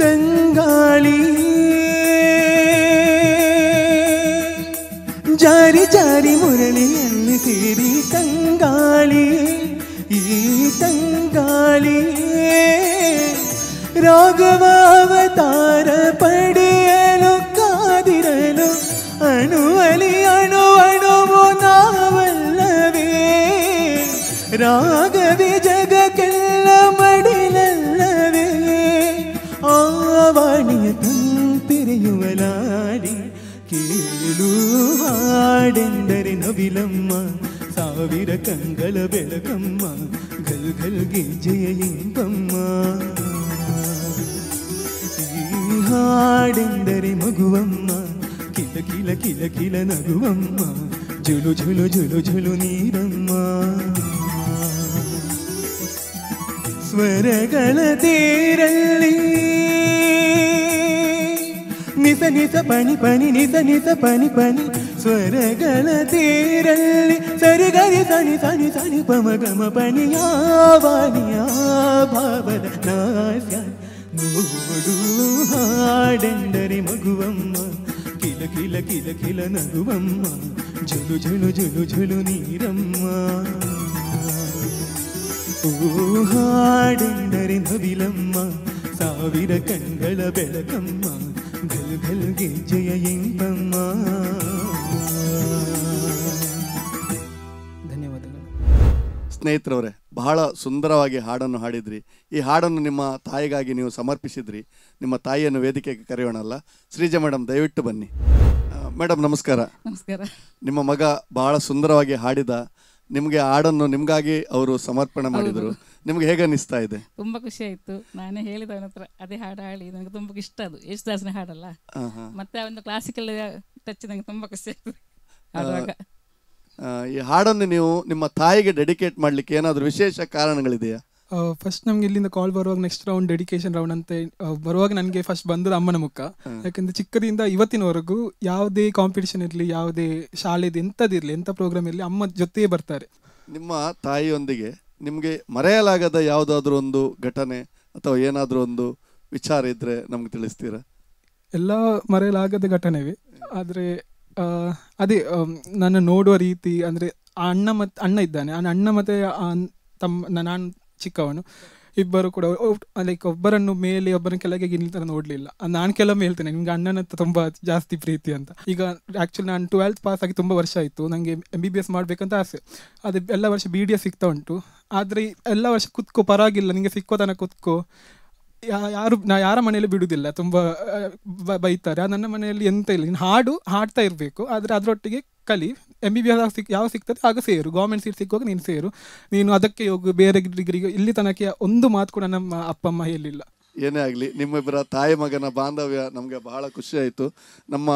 ತಂಗಾಳಿ ಜಾರಿ ಜಾರಿ ಮುರಳಿಯಲ್ಲಿ ಸೇರಿ ತಂಗಾಳಿ, ಈ ತಂಗಾಳಿ ರಾಘವಾವತಾರ ಪಡೆಯಲು ಕಾದಿರಲು ಅಣುವಲಿ ಅಣು ಅಣುವು ನಾವಲ್ಲವೇ, ರಾಗವೇ ಜಗಕ್ಕೆಲ್ಲ ಮಡಿಲಲ್ಲವೇ. ಆವಾಣಿಯ ತಂತಿರೆಯುವಲಾಡಿ ಕೇಳು ಹಾಡೆಂದರೆ ನವಿಲಮ್ಮ, ಸಾವಿರ ಕಂಗಳ ಬೆಳಕಮ್ಮ, ಗಲ್ ಗಲ್ಗೆ ಜಯ ಇಂಪಮ್ಮ. ಈ ಹಾಡೆಂದರೆ ಮಗುವಮ್ಮ, ಕಿಲ ಕಿಲ ಕಿಲ ಕಿಲ ನಗುವಮ್ಮ, ಜುಲು ಜುಲು ಜುಲು ಜುಲು ನೀರಮ್ಮ. ಸ್ವರಗಳ ತೀರಲ್ಲಿ ನಿಸ ನಿಸ ಪನಿ ಪನಿ ನಿಸ ನಿಸ ಪನಿ ಪನಿ, ಸ್ವರಗಳ ತೀರಲ್ಲಿ ಸರಿ ಗರಿ ಸನಿ ಸನಿ ಸನಿ ಪಮ ಗಮ ಪನಿಯ ವಾಣಿಯ ಭಾವದ ನಾಸ್ಯ. ನೋಡು ಹಾಡೆಂದರೆ ಮಗುವಮ್ಮ, ಕಿಲ ಕಿಲ ಕಿಲ ಕಿಲ ನಗುವಮ್ಮ, ಜುಲು ಜುಲು ಜುಲು ಜುಲು ನೀರಮ್ಮ. ಓ ಹಾಡೆಂದರೆ ನವಿಲಮ್ಮ, ಸಾವಿರ ಕಂಗಳ ಬೆಳಕಮ್ಮ, ಗಲ್ ಗಲ್ಗೆ ಜಯ ಇಂಪಮ್ಮ. ಧನ್ಯವಾದಗಳು. ಸ್ನೇಹಿತರವರೇ, ಬಹಳ ಸುಂದರವಾಗಿ ಹಾಡನ್ನು ಹಾಡಿದ್ರಿ. ಈ ಹಾಡನ್ನು ನಿಮ್ಮ ತಾಯಿಗಾಗಿ ನೀವು ಸಮರ್ಪಿಸಿದ್ರಿ. ನಿಮ್ಮ ತಾಯಿಯನ್ನು ವೇದಿಕೆಗೆ ಕರೆಯೋಣಲ್ಲ. ಶ್ರೀಜಾ ಮೇಡಮ್, ದಯವಿಟ್ಟು ಬನ್ನಿ. ಮೇಡಮ್ ನಮಸ್ಕಾರ. ನಮಸ್ಕಾರ. ನಿಮ್ಮ ಮಗ ಬಹಳ ಸುಂದರವಾಗಿ ಹಾಡಿದ, ನಿಮಗೆ ಹಾಡನ್ನು ನಿಮಗಾಗಿ ಅವರು ಸಮರ್ಪಣೆ ಮಾಡಿದರು. ನಿಮ್ಗೆ ಹೇಗೆ ಅನಿಸ್ತಾ ಇದೆ? ತುಂಬ ಖುಷಿ ಆಯಿತು. ನಾನೇ ಹೇಳಿದ ಅವನ ಹತ್ರ ಅದೇ ಹಾಡು ಹಾಡಿ, ನನಗೆ ತುಂಬ ಇಷ್ಟ ಅದು ಯೇಸುದಾಸನ ಹಾಡಲ್ಲ. ಮತ್ತೆ ಒಂದು ಕ್ಲಾಸಿಕಲ್ ಟಚ್ ನನಗೆ ತುಂಬ ಖುಷಿ ಆಯಿತು ಹಾಡುವಾಗ. ಈ ಹಾಡನ್ನು ನೀವು ನಿಮ್ಮ ತಾಯಿಗೆ ಡೆಡಿಕೇಟ್ ಮಾಡಲಿಕ್ಕೆ ಏನಾದರೂ ವಿಶೇಷ ಕಾರಣಗಳಿದೆಯಾ? ಫಸ್ಟ್ ನಮ್ಗೆ ಇಲ್ಲಿಂದ ಕಾಲ್ ಬರುವಾಗ ನೆಕ್ಸ್ಟ್ ರೌಂಡ್ ಡೆಡಿಕೇಶನ್ ರೌಂಡ್ ಅಂತ ಬರುವಾಗ ನನಗೆ ಫಸ್ಟ್ ಬಂದದ್ದು ಅಮ್ಮನ ಮುಖ. ಯಾಕಂದ್ರೆ ಚಿಕ್ಕದಿಂದ ಇವತ್ತಿನವರೆಗೂ ಯಾವುದೇ ಕಾಂಪಿಟಿಷನ್ ಇರಲಿ, ಯಾವುದೇ ಶಾಲೆದು ಎಂಥದಿರಲಿ, ಎಂಥ ಪ್ರೋಗ್ರಾಮ್ ಇರಲಿ, ಅಮ್ಮ ಜೊತೆಯೇ ಬರ್ತಾರೆ. ನಿಮ್ಮ ತಾಯಿಯೊಂದಿಗೆ ನಿಮಗೆ ಮರೆಯಲಾಗದ ಯಾವುದಾದ್ರೂ ಒಂದು ಘಟನೆ ಅಥವಾ ಏನಾದರೂ ಒಂದು ವಿಚಾರ ಇದ್ರೆ ನಮ್ಗೆ ತಿಳಿಸ್ತೀರಾ? ಎಲ್ಲ ಮರೆಯಲಾಗದ ಘಟನೆವೇ. ಆದರೆ ಅದೇ ನನ್ನ ನೋಡುವ ರೀತಿ ಅಂದರೆ ಅಣ್ಣ ಇದ್ದಾನೆ, ಅಣ್ಣ ಮತ್ತು ನಾನು ಚಿಕ್ಕವನು, ಇಬ್ಬರು ಕೂಡ ಲೈಕ್ ಒಬ್ಬರನ್ನು ಮೇಲೆ ಒಬ್ಬರನ್ನು ಕೆಳಗೆ ಗಿನ್ಲಿ ಥರ ನೋಡಲಿಲ್ಲ. ನಾನು ಕೆಲವೊಮ್ಮೆ ಹೇಳ್ತೇನೆ ನಿಮ್ಗೆ ಅಣ್ಣನ ತುಂಬ ಜಾಸ್ತಿ ಪ್ರೀತಿ ಅಂತ. ಈಗ ಆ್ಯಕ್ಚುಲಿ ನಾನು 12th ಪಾಸ್ ಆಗಿ ತುಂಬ ವರ್ಷ ಆಯಿತು. ನನಗೆ MBBS ಮಾಡಬೇಕಂತ ಆಸೆ. ಅದು ಎಲ್ಲ ವರ್ಷ BDS ಸಿಗ್ತಾ ಉಂಟು. ಆದರೆ ಎಲ್ಲ ವರ್ಷ ಕುತ್ಕೋ, ಪರವಾಗಿಲ್ಲ ನಿಮಗೆ ಸಿಕ್ಕೋ ತನಕ ಕುತ್ಕೋ, ಯಾರ ಮನೆಯಲ್ಲಿ ಬಿಡುವುದಿಲ್ಲ, ತುಂಬ ಬೈತಾರೆ. ನನ್ನ ಮನೆಯಲ್ಲಿ ಎಂತ ಇಲ್ಲ, ನೀನು ಹಾಡ್ತಾ ಇರಬೇಕು, ಆದರೆ ಅದರೊಟ್ಟಿಗೆ ಕಲಿ. MBBS ಯಾವ ಸಿಗ್ತದೆ ಆಗ ಸೇರು, ಗೌರ್ಮೆಂಟ್ ಸೀಟ್ ಸಿಕ್ಕುವಾಗ ನೀನು ಸೇರು, ನೀನು ಅದಕ್ಕೆ ಹೋಗು, ಬೇರೆ ಡಿಗ್ರಿಗೆ. ಇಲ್ಲಿ ತನಕ ಒಂದು ಮಾತು ಕೂಡ ನಮ್ಮ ಅಪ್ಪ ಅಮ್ಮ ಹೇಳಿಲ್ಲ. ಏನೇ ಆಗಲಿ, ನಿಮ್ಮಿಬ್ಬರ ತಾಯಿ ಮಗನ ಬಾಂಧವ್ಯ ನಮಗೆ ಬಹಳ ಖುಷಿ ಆಯಿತು. ನಮ್ಮ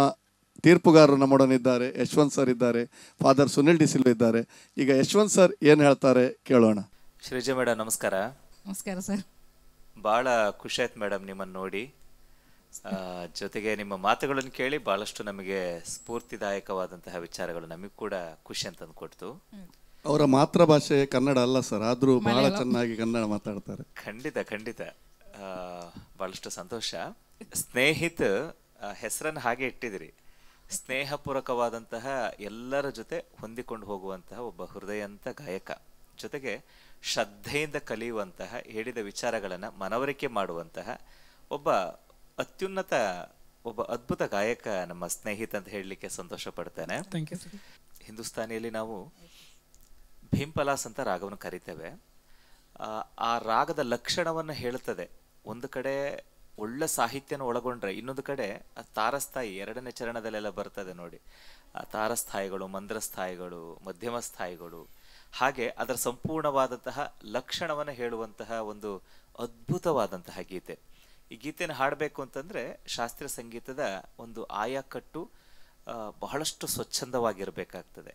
ತೀರ್ಪುಗಾರರು ನಮ್ಮೊಡನಿದ್ದಾರೆ, ಯಶವಂತ್ ಸರ್ ಇದ್ದಾರೆ, ಫಾದರ್ ಸುನಿಲ್ ಡಿ ಸಿಲ್ವ ಇದ್ದಾರೆ. ಈಗ ಯಶವಂತ್ ಸರ್ ಏನು ಹೇಳ್ತಾರೆ ಕೇಳೋಣ. ಶ್ರೀಜಾ ಮೇಡಮ್ ನಮಸ್ಕಾರ. ನಮಸ್ಕಾರ ಸರ್. ಭಾಳ ಖುಷಿ ಆಯ್ತು ಮೇಡಮ್ ನಿಮ್ಮನ್ನು ನೋಡಿ. ಜೊತೆಗೆ ನಿಮ್ಮ ಮಾತುಗಳನ್ನು ಕೇಳಿ ಭಾಳಷ್ಟು ನಮಗೆ ಸ್ಫೂರ್ತಿದಾಯಕವಾದಂತಹ ವಿಚಾರಗಳು ನಮಗೆ ಕೂಡ ಖುಷಿ ಅಂತ ಕೊಡ್ತು. ಅವರ ಮಾತೃಭಾಷೆ ಕನ್ನಡ ಅಲ್ಲ ಸರ್, ಆದರೂ ಬಹಳ ಚೆನ್ನಾಗಿ ಕನ್ನಡ ಮಾತಾಡ್ತಾರೆ. ಖಂಡಿತ ಖಂಡಿತ, ಭಾಳಷ್ಟು ಸಂತೋಷ. ಸ್ನೇಹಿತ ಹೆಸರನ್ನು ಹಾಗೆ ಇಟ್ಟಿದಿರಿ. ಸ್ನೇಹಪೂರ್ವಕವಾದಂತಹ ಎಲ್ಲರ ಜೊತೆ ಹೊಂದಿಕೊಂಡು ಹೋಗುವಂತಹ ಒಬ್ಬ ಹೃದಯಂತ ಗಾಯಕ, ಜೊತೆಗೆ ಶ್ರದ್ಧೆಯಿಂದ ಕಲಿಯುವಂತಹ, ಹೇಳಿದ ವಿಚಾರಗಳನ್ನು ಮನವರಿಕೆ ಮಾಡುವಂತಹ ಒಬ್ಬ ಅತ್ಯುನ್ನತ, ಒಬ್ಬ ಅದ್ಭುತ ಗಾಯಕ ನಮ್ಮ ಸ್ನೇಹಿತ ಅಂತ ಹೇಳಲಿಕ್ಕೆ ಸಂತೋಷ ಪಡ್ತೇನೆ. ಹಿಂದೂಸ್ತಾನಿಯಲ್ಲಿ ನಾವು ಭೀಂಪಲಾಸ್ ಅಂತ ರಾಗವನ್ನು ಕರಿತೇವೆ. ಆ ರಾಗದ ಲಕ್ಷಣವನ್ನು ಹೇಳುತ್ತದೆ. ಒಂದು ಕಡೆ ಒಳ್ಳೆ ಸಾಹಿತ್ಯನ ಒಳಗೊಂಡ್ರೆ, ಇನ್ನೊಂದು ಕಡೆ ತಾರಸ್ಥಾಯಿ, ಎರಡನೇ ಚರಣದಲ್ಲೆಲ್ಲ ಬರ್ತದೆ ನೋಡಿ, ಆ ತಾರಸ್ಥಾಯಿಗಳು, ಮಂದ್ರಸ್ಥಾಯಿಗಳು, ಮಧ್ಯಮ ಸ್ಥಾಯಿಗಳು, ಹಾಗೆ ಅದರ ಸಂಪೂರ್ಣವಾದಂತಹ ಲಕ್ಷಣವನ್ನು ಹೇಳುವಂತಹ ಒಂದು ಅದ್ಭುತವಾದಂತಹ ಗೀತೆ. ಈ ಗೀತೆಯನ್ನು ಹಾಡಬೇಕು ಅಂತಂದರೆ ಶಾಸ್ತ್ರೀಯ ಸಂಗೀತದ ಒಂದು ಆಯಾಕಟ್ಟು ಬಹಳಷ್ಟು ಸ್ವಚ್ಛಂದವಾಗಿರಬೇಕಾಗ್ತದೆ.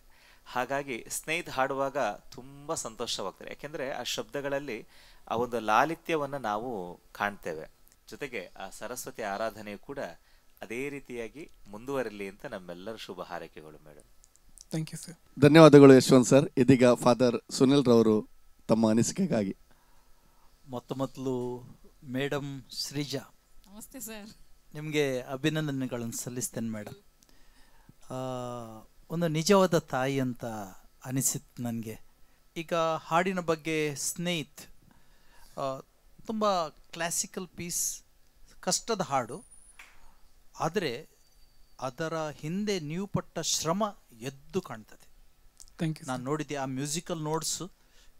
ಹಾಗಾಗಿ ಸ್ನೇಹಿತ ಹಾಡುವಾಗ ತುಂಬ ಸಂತೋಷವಾಗ್ತದೆ. ಯಾಕೆಂದರೆ ಆ ಶಬ್ದಗಳಲ್ಲಿ ಆ ಒಂದು ಲಾಲಿತ್ಯವನ್ನು ನಾವು ಕಾಣ್ತೇವೆ. ಜೊತೆಗೆ ಆ ಸರಸ್ವತಿ ಆರಾಧನೆಯು ಕೂಡ ಅದೇ ರೀತಿಯಾಗಿ ಮುಂದುವರಿಲಿ ಅಂತ ನಮ್ಮೆಲ್ಲರ ಶುಭ ಹಾರೈಕೆಗಳು ಮೇಡಮ್. Thank you sir. ಧನ್ಯವಾದಗಳು ಯಶವಂತ್ ಸರ್. ಇದೀಗ ಫಾದರ್ ಸುನಿಲ್ ರವರು ತಮ್ಮ ಅನಿಸಿಕೆಗಾಗಿ. ಮೊದಲು ಮೇಡಮ್ ಶ್ರೀಜಾ, ನಮಸ್ತೆ ಸರ್. ನಿಮಗೆ ಅಭಿನಂದನೆಗಳನ್ನು ಸಲ್ಲಿಸ್ತೇನೆ ಮೇಡಮ್. ಒಂದು ನಿಜವಾದ ತಾಯಿ ಅಂತ ಅನಿಸಿತ್ತು ನನಗೆ. ಈಗ ಹಾಡಿನ ಬಗ್ಗೆ ಸ್ನೇಹಿತ್ ತುಂಬ ಕ್ಲಾಸಿಕಲ್ ಪೀಸ್, ಕಷ್ಟದ ಹಾಡು, ಆದರೆ ಅದರ ಹಿಂದೆ ನೀವು ಪಟ್ಟ ಶ್ರಮ ಎದ್ದು ಕಾಣ್ತದೆ. ನಾನು ನೋಡಿದ್ದೆ ಆ ಮ್ಯೂಸಿಕಲ್ ನೋಟ್ಸು,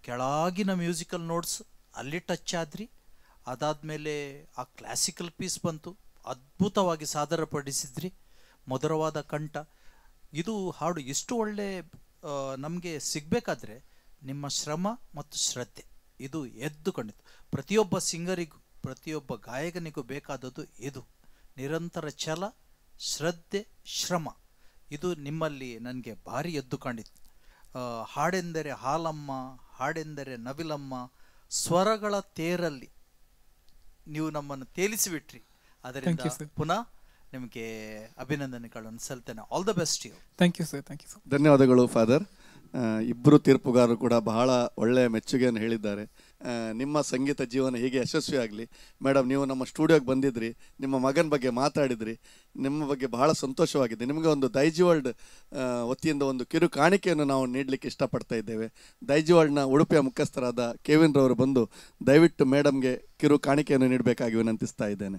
ಕೆಳಗಿನ ಮ್ಯೂಸಿಕಲ್ ನೋಟ್ಸ್ ಅಲ್ಲಿ ಟಚ್ ಆದ್ರಿ. ಅದಾದಮೇಲೆ ಆ ಕ್ಲಾಸಿಕಲ್ ಪೀಸ್ ಬಂತು, ಅದ್ಭುತವಾಗಿ ಸಾದರಪಡಿಸಿದ್ರಿ, ಮಧುರವಾದ ಕಂಠ. ಇದು ಹಾಡು ಇಷ್ಟು ಒಳ್ಳೆ ನಮಗೆ ಸಿಗಬೇಕಾದ್ರೆ ನಿಮ್ಮ ಶ್ರಮ ಮತ್ತು ಶ್ರದ್ಧೆ ಇದು ಎದ್ದು ಕಂಡಿತು. ಪ್ರತಿಯೊಬ್ಬ ಸಿಂಗರಿಗೂ, ಪ್ರತಿಯೊಬ್ಬ ಗಾಯಕನಿಗೂ ಬೇಕಾದದ್ದು ಇದು, ನಿರಂತರ ಛಲ, ಶ್ರದ್ಧೆ, ಶ್ರಮ. ಇದು ನಿಮ್ಮಲ್ಲಿ ನನಗೆ ಭಾರಿ ಎದ್ದು ಕಂಡಿತ್ತು. ಹಾಡೆಂದರೆ ಹಾಲಮ್ಮ, ಹಾಡೆಂದರೆ ನವಿಲಮ್ಮ, ಸ್ವರಗಳ ತೇರಲ್ಲಿ ನೀವು ನಮ್ಮನ್ನು ತೇಲಿಸಿಬಿಟ್ರಿ. ಅದರಿಂದ ಪುನಃ ನಿಮಗೆ ಅಭಿನಂದನೆಗಳನ್ನು ಸಲ್ತೇನೆ. All the best you. Thank you sir. Thank you sir. ಧನ್ಯವಾದಗಳು ಫಾದರ್. ಇಬ್ಬರು ತೀರ್ಪುಗಾರರು ಕೂಡ ಬಹಳ ಒಳ್ಳೆಯ ಮೆಚ್ಚುಗೆಯನ್ನು ಹೇಳಿದ್ದಾರೆ. ನಿಮ್ಮ ಸಂಗೀತ ಜೀವನ ಹೀಗೆ ಯಶಸ್ವಿ ಆಗಲಿ. ಮೇಡಮ್, ನೀವು ನಮ್ಮ ಸ್ಟುಡಿಯೋಗೆ ಬಂದಿದ್ರಿ, ನಿಮ್ಮ ಮಗನ ಬಗ್ಗೆ ಮಾತಾಡಿದ್ರಿ, ನಿಮ್ಮ ಬಗ್ಗೆ ಬಹಳ ಸಂತೋಷವಾಗಿದೆ. ನಿಮಗೆ ಒಂದು ದೈಜಿ ವರ್ಲ್ಡ್ ವತಿಯಿಂದ ಒಂದು ಕಿರು ಕಾಣಿಕೆಯನ್ನು ನಾವು ನೀಡಲಿಕ್ಕೆ ಇಷ್ಟಪಡ್ತಾ ಇದ್ದೇವೆ. ದೈಜಿ ವರ್ಲ್ಡ್ನ ಉಡುಪಿಯ ಮುಖ್ಯಸ್ಥರಾದ ಕೆವಿನ್ ರವರು ಬಂದು ದಯವಿಟ್ಟು ಮೇಡಮ್ಗೆ ಕಿರು ಕಾಣಿಕೆಯನ್ನು ನೀಡಬೇಕಾಗಿ ವಿನಂತಿಸ್ತಾ ಇದ್ದೇನೆ.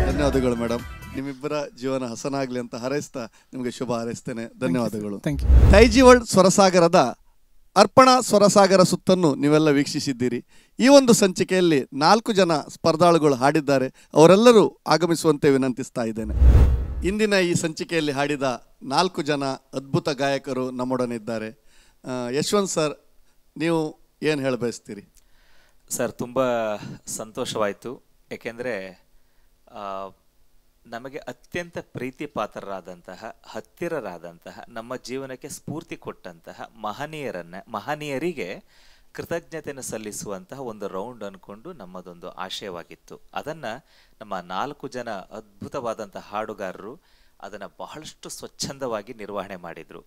ಧನ್ಯವಾದಗಳು ಮೇಡಮ್. ನಿಮ್ಮಿಬ್ಬರ ಜೀವನ ಹಸನಾಗ್ಲಿ ಅಂತ ಹಾರೈಸ್ತಾ ನಿಮಗೆ ಶುಭ ಹಾರೈಸ್ತೇನೆ. ಧನ್ಯವಾದಗಳು. Thank you. ದೈಜಿ ವರ್ಲ್ಡ್ ಸ್ವರಸಾಗರದ ಅರ್ಪಣಾ ಸ್ವರಸಾಗರ ಸುತ್ತನ್ನು ನೀವೆಲ್ಲ ವೀಕ್ಷಿಸಿದ್ದೀರಿ. ಈ ಒಂದು ಸಂಚಿಕೆಯಲ್ಲಿ 4 ಜನ ಸ್ಪರ್ಧಾಳುಗಳು ಹಾಡಿದ್ದಾರೆ. ಅವರೆಲ್ಲರೂ ಆಗಮಿಸುವಂತೆ ವಿನಂತಿಸ್ತಾ ಇದ್ದೇನೆ. ಇಂದಿನ ಈ ಸಂಚಿಕೆಯಲ್ಲಿ ಹಾಡಿದ 4 ಜನ ಅದ್ಭುತ ಗಾಯಕರು ನಮ್ಮೊಡನಿದ್ದಾರೆ. ಯಶವಂತ್ ಸರ್, ನೀವು ಏನು ಹೇಳ ಬಯಸ್ತೀರಿ? ಸರ್, ತುಂಬ ಸಂತೋಷವಾಯಿತು. ಏಕೆಂದರೆ ನಮಗೆ ಅತ್ಯಂತ ಪ್ರೀತಿ ಪಾತ್ರರಾದಂತಹ, ಹತ್ತಿರರಾದಂತಹ, ನಮ್ಮ ಜೀವನಕ್ಕೆ ಸ್ಫೂರ್ತಿ ಕೊಟ್ಟಂತಹ ಮಹನೀಯರಿಗೆ ಕೃತಜ್ಞತೆಯನ್ನು ಸಲ್ಲಿಸುವಂತಹ ಒಂದು ರೌಂಡ್ ಅಂದ್ಕೊಂಡು ನಮ್ಮದೊಂದು ಆಶಯವಾಗಿತ್ತು. ಅದನ್ನು ನಮ್ಮ 4 ಜನ ಅದ್ಭುತವಾದಂತಹ ಹಾಡುಗಾರರು ಅದನ್ನು ಬಹಳಷ್ಟು ಸ್ವಚ್ಛಂದವಾಗಿ ನಿರ್ವಹಣೆ ಮಾಡಿದರು.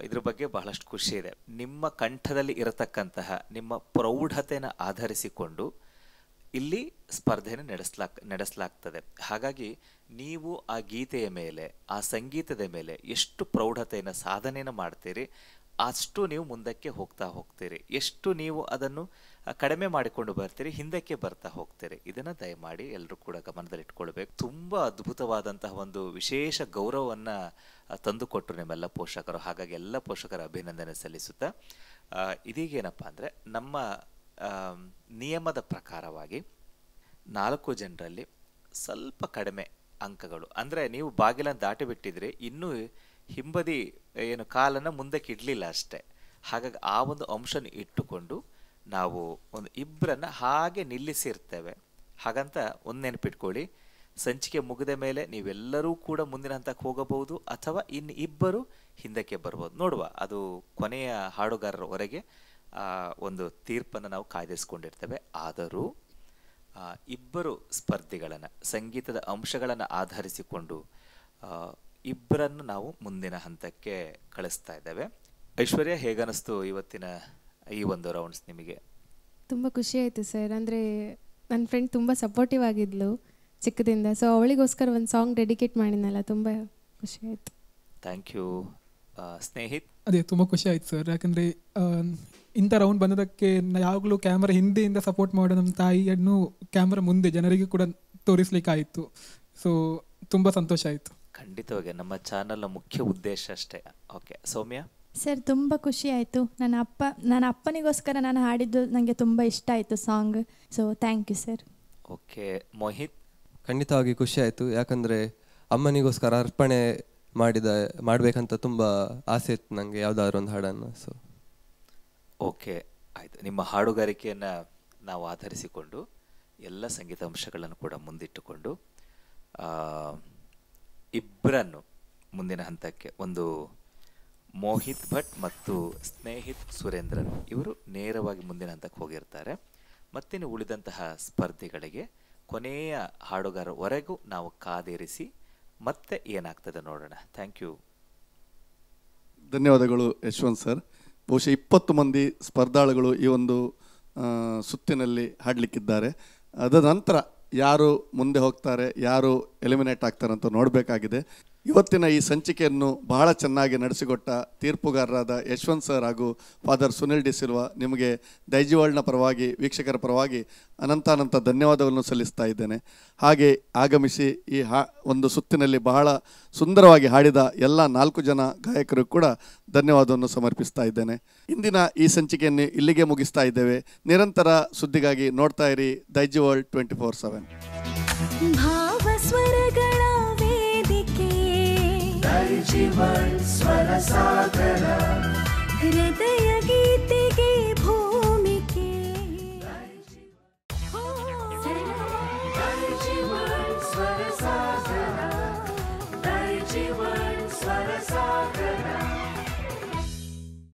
ಇದ್ರ ಬಗ್ಗೆ ಬಹಳಷ್ಟು ಖುಷಿ ಇದೆ. ನಿಮ್ಮ ಕಂಠದಲ್ಲಿ ಇರತಕ್ಕಂತಹ ನಿಮ್ಮ ಪ್ರೌಢತೆಯನ್ನು ಆಧರಿಸಿಕೊಂಡು ಇಲ್ಲಿ ಸ್ಪರ್ಧೆಯನ್ನು ನಡೆಸಲಾಗ್ತದೆ. ಹಾಗಾಗಿ ನೀವು ಆ ಗೀತೆಯ ಮೇಲೆ, ಆ ಸಂಗೀತದ ಮೇಲೆ ಎಷ್ಟು ಪ್ರೌಢತೆಯನ್ನು ಸಾಧನೆಯನ್ನು ಮಾಡ್ತೀರಿ, ಅಷ್ಟು ನೀವು ಮುಂದಕ್ಕೆ ಹೋಗ್ತೀರಿ. ಎಷ್ಟು ನೀವು ಅದನ್ನು ಕಡಿಮೆ ಮಾಡಿಕೊಂಡು ಬರ್ತೀರಿ, ಹಿಂದಕ್ಕೆ ಬರ್ತಾ ಹೋಗ್ತೀರಿ. ಇದನ್ನು ದಯಮಾಡಿ ಎಲ್ಲರೂ ಕೂಡ ಗಮನದಲ್ಲಿಟ್ಕೊಳ್ಬೇಕು. ತುಂಬ ಅದ್ಭುತವಾದಂತಹ ಒಂದು ವಿಶೇಷ ಗೌರವವನ್ನು ತಂದುಕೊಟ್ಟರು ನಿಮ್ಮೆಲ್ಲ ಪೋಷಕರು. ಹಾಗಾಗಿ ಎಲ್ಲ ಪೋಷಕರ ಅಭಿನಂದನೆ ಸಲ್ಲಿಸುತ್ತಾ, ಇದೀಗೇನಪ್ಪ ಅಂದರೆ ನಮ್ಮ ನಿಯಮದ ಪ್ರಕಾರವಾಗಿ 4 ಜನರಲ್ಲಿ ಸ್ವಲ್ಪ ಕಡಿಮೆ ಅಂಕಗಳು, ಅಂದರೆ ನೀವು ಬಾಗಿಲನ್ನು ದಾಟಿ ಬಿಟ್ಟಿದ್ರೆ ಇನ್ನೂ ಹಿಂಬದಿ ಏನು ಕಾಲನ್ನು ಮುಂದಕ್ಕೆ ಇಡಲಿಲ್ಲ ಅಷ್ಟೇ. ಹಾಗಾಗಿ ಆ ಒಂದು ಅಂಶನ ಇಟ್ಟುಕೊಂಡು ನಾವು ಒಂದು 2 ಹಾಗೆ ನಿಲ್ಲಿಸಿರ್ತೇವೆ. ಹಾಗಂತ ಒಂದು ನೆನಪಿಟ್ಕೊಳ್ಳಿ, ಸಂಚಿಕೆ ಮುಗಿದ ಮೇಲೆ ನೀವೆಲ್ಲರೂ ಕೂಡ ಮುಂದಿನ ಹಂತಕ್ಕೆ ಹೋಗಬಹುದು, ಅಥವಾ ಇನ್ನು 2 ಹಿಂದಕ್ಕೆ ಬರ್ಬೋದು. ನೋಡುವ, ಅದು ಕೊನೆಯ ಹಾಡುಗಾರರವರೆಗೆ ಒಂದು ತೀರ್ಪನ್ನು ನಾವು ಕಾಯ್ದಿರಿಸ್ಕೊಂಡಿರ್ತೇವೆ. ಆದರೂ 2 ಸ್ಪರ್ಧಿಗಳನ್ನು ಸಂಗೀತದ ಅಂಶಗಳನ್ನು ಆಧರಿಸಿಕೊಂಡು 2 ನಾವು ಮುಂದಿನ ಹಂತಕ್ಕೆ ಕಳಿಸ್ತಾ ಇದ್ದೇವೆ. ಐಶ್ವರ್ಯ, ಹೇಗನ್ನಿಸ್ತು ಇವತ್ತಿನ ಈ ಒಂದು ರೌಂಡ್ಸ್ ನಿಮಗೆ? ತುಂಬ ಖುಷಿ ಆಯಿತು ಸರ್. ಅಂದರೆ ನನ್ನ ಫ್ರೆಂಡ್ ತುಂಬ ಸಪೋರ್ಟಿವ್ ಆಗಿದ್ಲು ಚಿಕ್ಕದಿಂದ. ಸೊ ಅವಳಿಗೋಸ್ಕರ ಒಂದು ಸಾಂಗ್ ಡೆಡಿಕೇಟ್ ಮಾಡಿದ್ನಲ್ಲ, ತುಂಬ ಖುಷಿ ಆಯಿತು. Thank you. ಸ್ನೇಹಿತ್? ಅದೇ ತುಂಬ ಖುಷಿ ಆಯಿತು ಸರ್. ಯಾಕಂದರೆ ಇಂಥ ರೌಂಡ್ ಬಂದದಕ್ಕೆ ಯಾವಾಗಲೂ ಕ್ಯಾಮ್ರಾ ಹಿಂದೆಯಿಂದ ಸಪೋರ್ಟ್ ಮಾಡೋ ನಮ್ಮ ತಾಯಿಯನ್ನು ಕ್ಯಾಮ್ರಾ ಮುಂದೆ ಜನರಿಗೆ ಕೂಡ ತೋರಿಸ್ಲಿಕ್ಕಾಯಿತು. ಸೊ ತುಂಬ ಸಂತೋಷ ಆಯಿತು. ಖಂಡಿತವಾಗಿ ನಮ್ಮ ಚಾನಲ್ನ ಮುಖ್ಯ ಉದ್ದೇಶ ಅಷ್ಟೇ. ಓಕೆ, ಸೌಮ್ಯ? ಸರ್, ತುಂಬ ಖುಷಿ ಆಯಿತು. ನನ್ನ ಅಪ್ಪನಿಗೋಸ್ಕರ ನಾನು ಹಾಡಿದ್ದು ನನಗೆ ತುಂಬ ಇಷ್ಟ ಆಯಿತು song. So thank you sir. Okay, Mohit? ಖಂಡಿತವಾಗಿ ಖುಷಿ ಆಯಿತು. ಯಾಕಂದರೆ ಅಮ್ಮನಿಗೋಸ್ಕರ ಅರ್ಪಣೆ ಮಾಡಬೇಕಂತ ತುಂಬ ಆಸೆ ಇತ್ತು ನನಗೆ, ಯಾವುದಾದ್ರೂ ಒಂದು ಹಾಡನ್ನು. ಸೊ ಓಕೆ, ಆಯಿತು. ನಿಮ್ಮ ಹಾಡುಗಾರಿಕೆಯನ್ನು ನಾವು ಆಧರಿಸಿಕೊಂಡು ಎಲ್ಲ ಸಂಗೀತ ಅಂಶಗಳನ್ನು ಕೂಡ ಮುಂದಿಟ್ಟುಕೊಂಡು 2 ಮುಂದಿನ ಹಂತಕ್ಕೆ, ಒಂದು ಮೋಹಿತ್ ಭಟ್ ಮತ್ತು ಸ್ನೇಹಿತ್ ಸುರೇಂದ್ರನ್, ಇವರು ನೇರವಾಗಿ ಮುಂದಿನ ಹಂತಕ್ಕೆ ಹೋಗಿರ್ತಾರೆ. ಮತ್ತಿನ್ನು ಉಳಿದಂತಹ ಸ್ಪರ್ಧಿಗಳಿಗೆ ಕೊನೆಯ ಹಾಡುಗಾರವರೆಗೂ ನಾವು ಕಾದೇರಿಸಿ ಮತ್ತೆ ಏನಾಗ್ತದೆ ನೋಡೋಣ. Thank you. ಧನ್ಯವಾದಗಳು ಯಶವಂತ್ ಸರ್. ಬಹುಶಃ 20 ಮಂದಿ ಸ್ಪರ್ಧಾಳುಗಳು ಈ ಒಂದು ಸುತ್ತಿನಲ್ಲಿ ಹಾಡಲಿಕ್ಕಿದ್ದಾರೆ. ಅದರ ನಂತರ ಯಾರು ಮುಂದೆ ಹೋಗ್ತಾರೆ, ಯಾರು ಎಲಿಮಿನೇಟ್ ಆಗ್ತಾರೆ ಅಂತ ನೋಡಬೇಕಾಗಿದೆ. ಇವತ್ತಿನ ಈ ಸಂಚಿಕೆಯನ್ನು ಬಹಳ ಚೆನ್ನಾಗಿ ನಡೆಸಿಕೊಟ್ಟ ತೀರ್ಪುಗಾರರಾದ ಯಶವಂತ್ ಸರ್ ಹಾಗೂ ಫಾದರ್ ಸುನಿಲ್ ಡಿ ಸಿಲ್ವಾ, ನಿಮಗೆ ದೈಜಿವರ್ಲ್ಡ್ನ ಪರವಾಗಿ, ವೀಕ್ಷಕರ ಪರವಾಗಿ ಅನಂತ ಧನ್ಯವಾದಗಳನ್ನು ಸಲ್ಲಿಸ್ತಾ ಇದ್ದೇನೆ. ಹಾಗೆ ಆಗಮಿಸಿ ಈ ಒಂದು ಸುತ್ತಿನಲ್ಲಿ ಬಹಳ ಸುಂದರವಾಗಿ ಹಾಡಿದ ಎಲ್ಲ 4 ಜನ ಗಾಯಕರು ಕೂಡ ಧನ್ಯವಾದವನ್ನು ಸಮರ್ಪಿಸ್ತಾ ಇದ್ದೇನೆ. ಇಂದಿನ ಈ ಸಂಚಿಕೆಯನ್ನು ಇಲ್ಲಿಗೆ ಮುಗಿಸ್ತಾ ಇದ್ದೇವೆ. ನಿರಂತರ ಸುದ್ದಿಗಾಗಿ ನೋಡ್ತಾ ಇರಿ ದೈಜಿವರ್ಲ್ಡ್ 24/7. ಭಾವಸ್ವರಗಳ ವೇದಿಕೆ ದೈಜಿವರ್ಲ್ಡ್ ಸ್ವರಸಾಗರ, ಹೃದಯ